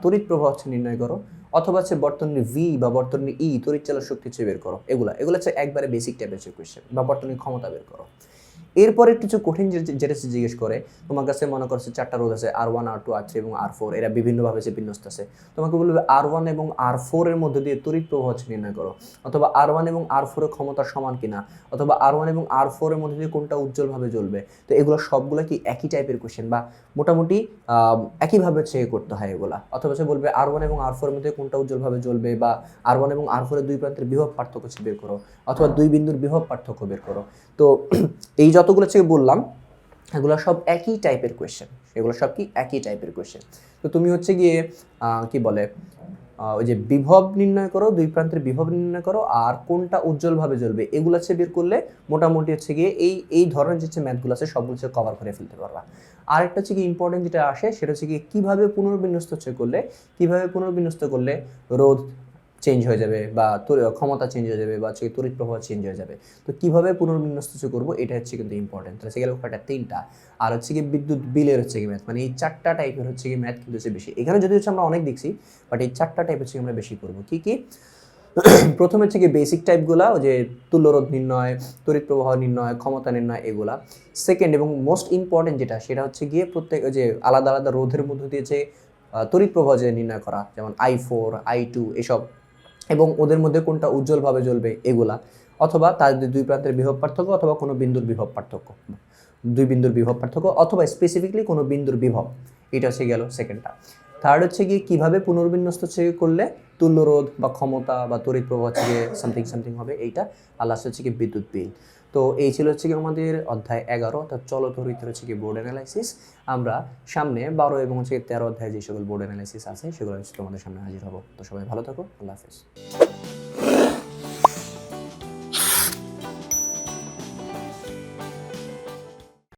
তড়িৎ প্রবাহ হচ্ছে নির্ণয় করো, অথবা হচ্ছে বর্তনীর ভি বা বর্তনীর ই তড়িৎ চালক শক্তি হচ্ছে বের করো। এগুলো হচ্ছে একবারে বেসিক টাইপের কোয়েশ্চেন, বা বর্তনীর ক্ষমতা বের করো। এরপরে একটু কঠিন যেটা জিজ্ঞেস করে, তোমার কাছে মনে করছে 4টা রোধ আছে, R1 R2 R3 এবং R4, এরা বিভিন্নভাবে যে বিন্যস্ত আছে। তোমাকে বলবে R1 এবং R4 এর মধ্যে দিয়ে তড়িৎ প্রবাহ হচ্ছে নির্ণয় করো, অথবা R1 এবং R4 এর ক্ষমতা সমান কিনা, অথবা R1 এবং R4 এর মধ্যে দিয়ে কোনটা উজ্জ্বলভাবে জ্বলবে। তো এগুলো সবগুলো কি একই টাইপের কোয়েশ্চেন, বা মোটামুটি একইভাবে হচ্ছে করতে হয় এগুলা। অথবা হচ্ছে বলবে R1 এবং R4 এর মধ্যে কোনটা উজ্জ্বলভাবে জ্বলবে, বা R1 এবং R4 এর দুই প্রান্তের বিভব পার্থক্য হচ্ছে বের করো, অথবা দুই বিন্দুর বিভব পার্থক্য বের করো। তো এই যতগুলো হচ্ছে বললাম, এগুলো সব একই টাইপের কোয়েশ্চেন, এগুলো সব কি একই টাইপের কোয়েশ্চেন। তো তুমি হচ্ছে গিয়ে কি বলে ওই যে বিভব নির্ণয় করো, দুই প্রান্তের বিভব নির্ণয় করো, আর কোনটা উজ্জ্বলভাবে জ্বলবে, এগুলো হচ্ছে বের করলে মোটামুটি হচ্ছে গিয়ে এই ধরনের যে ম্যাথগুলো আছে সবগুলো হচ্ছে কভার করে ফেলতে পারবা। আরেকটা হচ্ছে কি ইম্পর্টেন্ট যেটা আসে, সেটা হচ্ছে কি কিভাবে পুনর্বিন্যস্ত করলে রোধ চেঞ্জ হয়ে যাবে, বা ক্ষমতা চেঞ্জ হয়ে যাবে, বা হচ্ছে তড়িৎ প্রবাহ চেঞ্জ হয়ে যাবে। তো কিভাবে পুনর্বিন্যস্ত করবো, এটা হচ্ছে কিন্তু ইম্পর্টেন্ট। তাহলে সেগুলো কয়টা, 3টা। আর হচ্ছে কি বিদ্যুৎ বিলের হচ্ছে কি ম্যাথ, মানে এই 4টা টাইপের হচ্ছে কি ম্যাথ কিন্তু হচ্ছে বেশি। এখানে যদি হচ্ছে আমরা অনেক দেখছি, বাট এই 4টা টাইপ হচ্ছে আমরা বেশি করবো। কি কি? প্রথমে হচ্ছে কি বেসিক টাইপগুলা, ওই যে তুল্যরোধ নির্ণয়, তড়িৎ প্রবাহ নির্ণয়, ক্ষমতা নির্ণয়, এগুলা। সেকেন্ড এবং মোস্ট ইম্পর্টেন্ট যেটা, সেটা হচ্ছে গিয়ে প্রত্যেক ওই যে আলাদা আলাদা রোধের মধ্যে দিয়ে যে তড়িৎ প্রবাহ যে নির্ণয় করা, যেমন I4 I2 এসব, এবং ওদের মধ্যে কোনটা উজ্জ্বলভাবে জ্বলবে এগুলা, অথবা তাদের দুই প্রান্তের বিভব পার্থক্য, অথবা কোনো বিন্দুর বিভব পার্থক্য, দুই বিন্দুর বিভব পার্থক্য, অথবা স্পেসিফিকলি কোনো বিন্দুর বিভব। এটা হচ্ছে গেল সেকেন্ডটা। থার্ড হচ্ছে গিয়ে কীভাবে পুনর্বিন্যস্ত করলে তুল্যরোধ বা ক্ষমতা বা তড়িৎ প্রবাহ হচ্ছে গিয়ে সামথিং হবে এইটা। আর লাস্ট হচ্ছে কি বিদ্যুৎ বিল। তো এই ছিল হচ্ছে কি আমাদের অধ্যায় 11, অর্থাৎ চলতরিতের হচ্ছে কি বোর্ড অ্যানালাইসিস। আমরা সামনে 12 এবং হচ্ছে 13 অধ্যায় যে সকল বোর্ড অ্যানালাইসিস আছে সেগুলো হচ্ছে তোমাদের সামনে হাজির হবো। তো সবাই ভালো থাকো, আল্লাহ হাফেজ।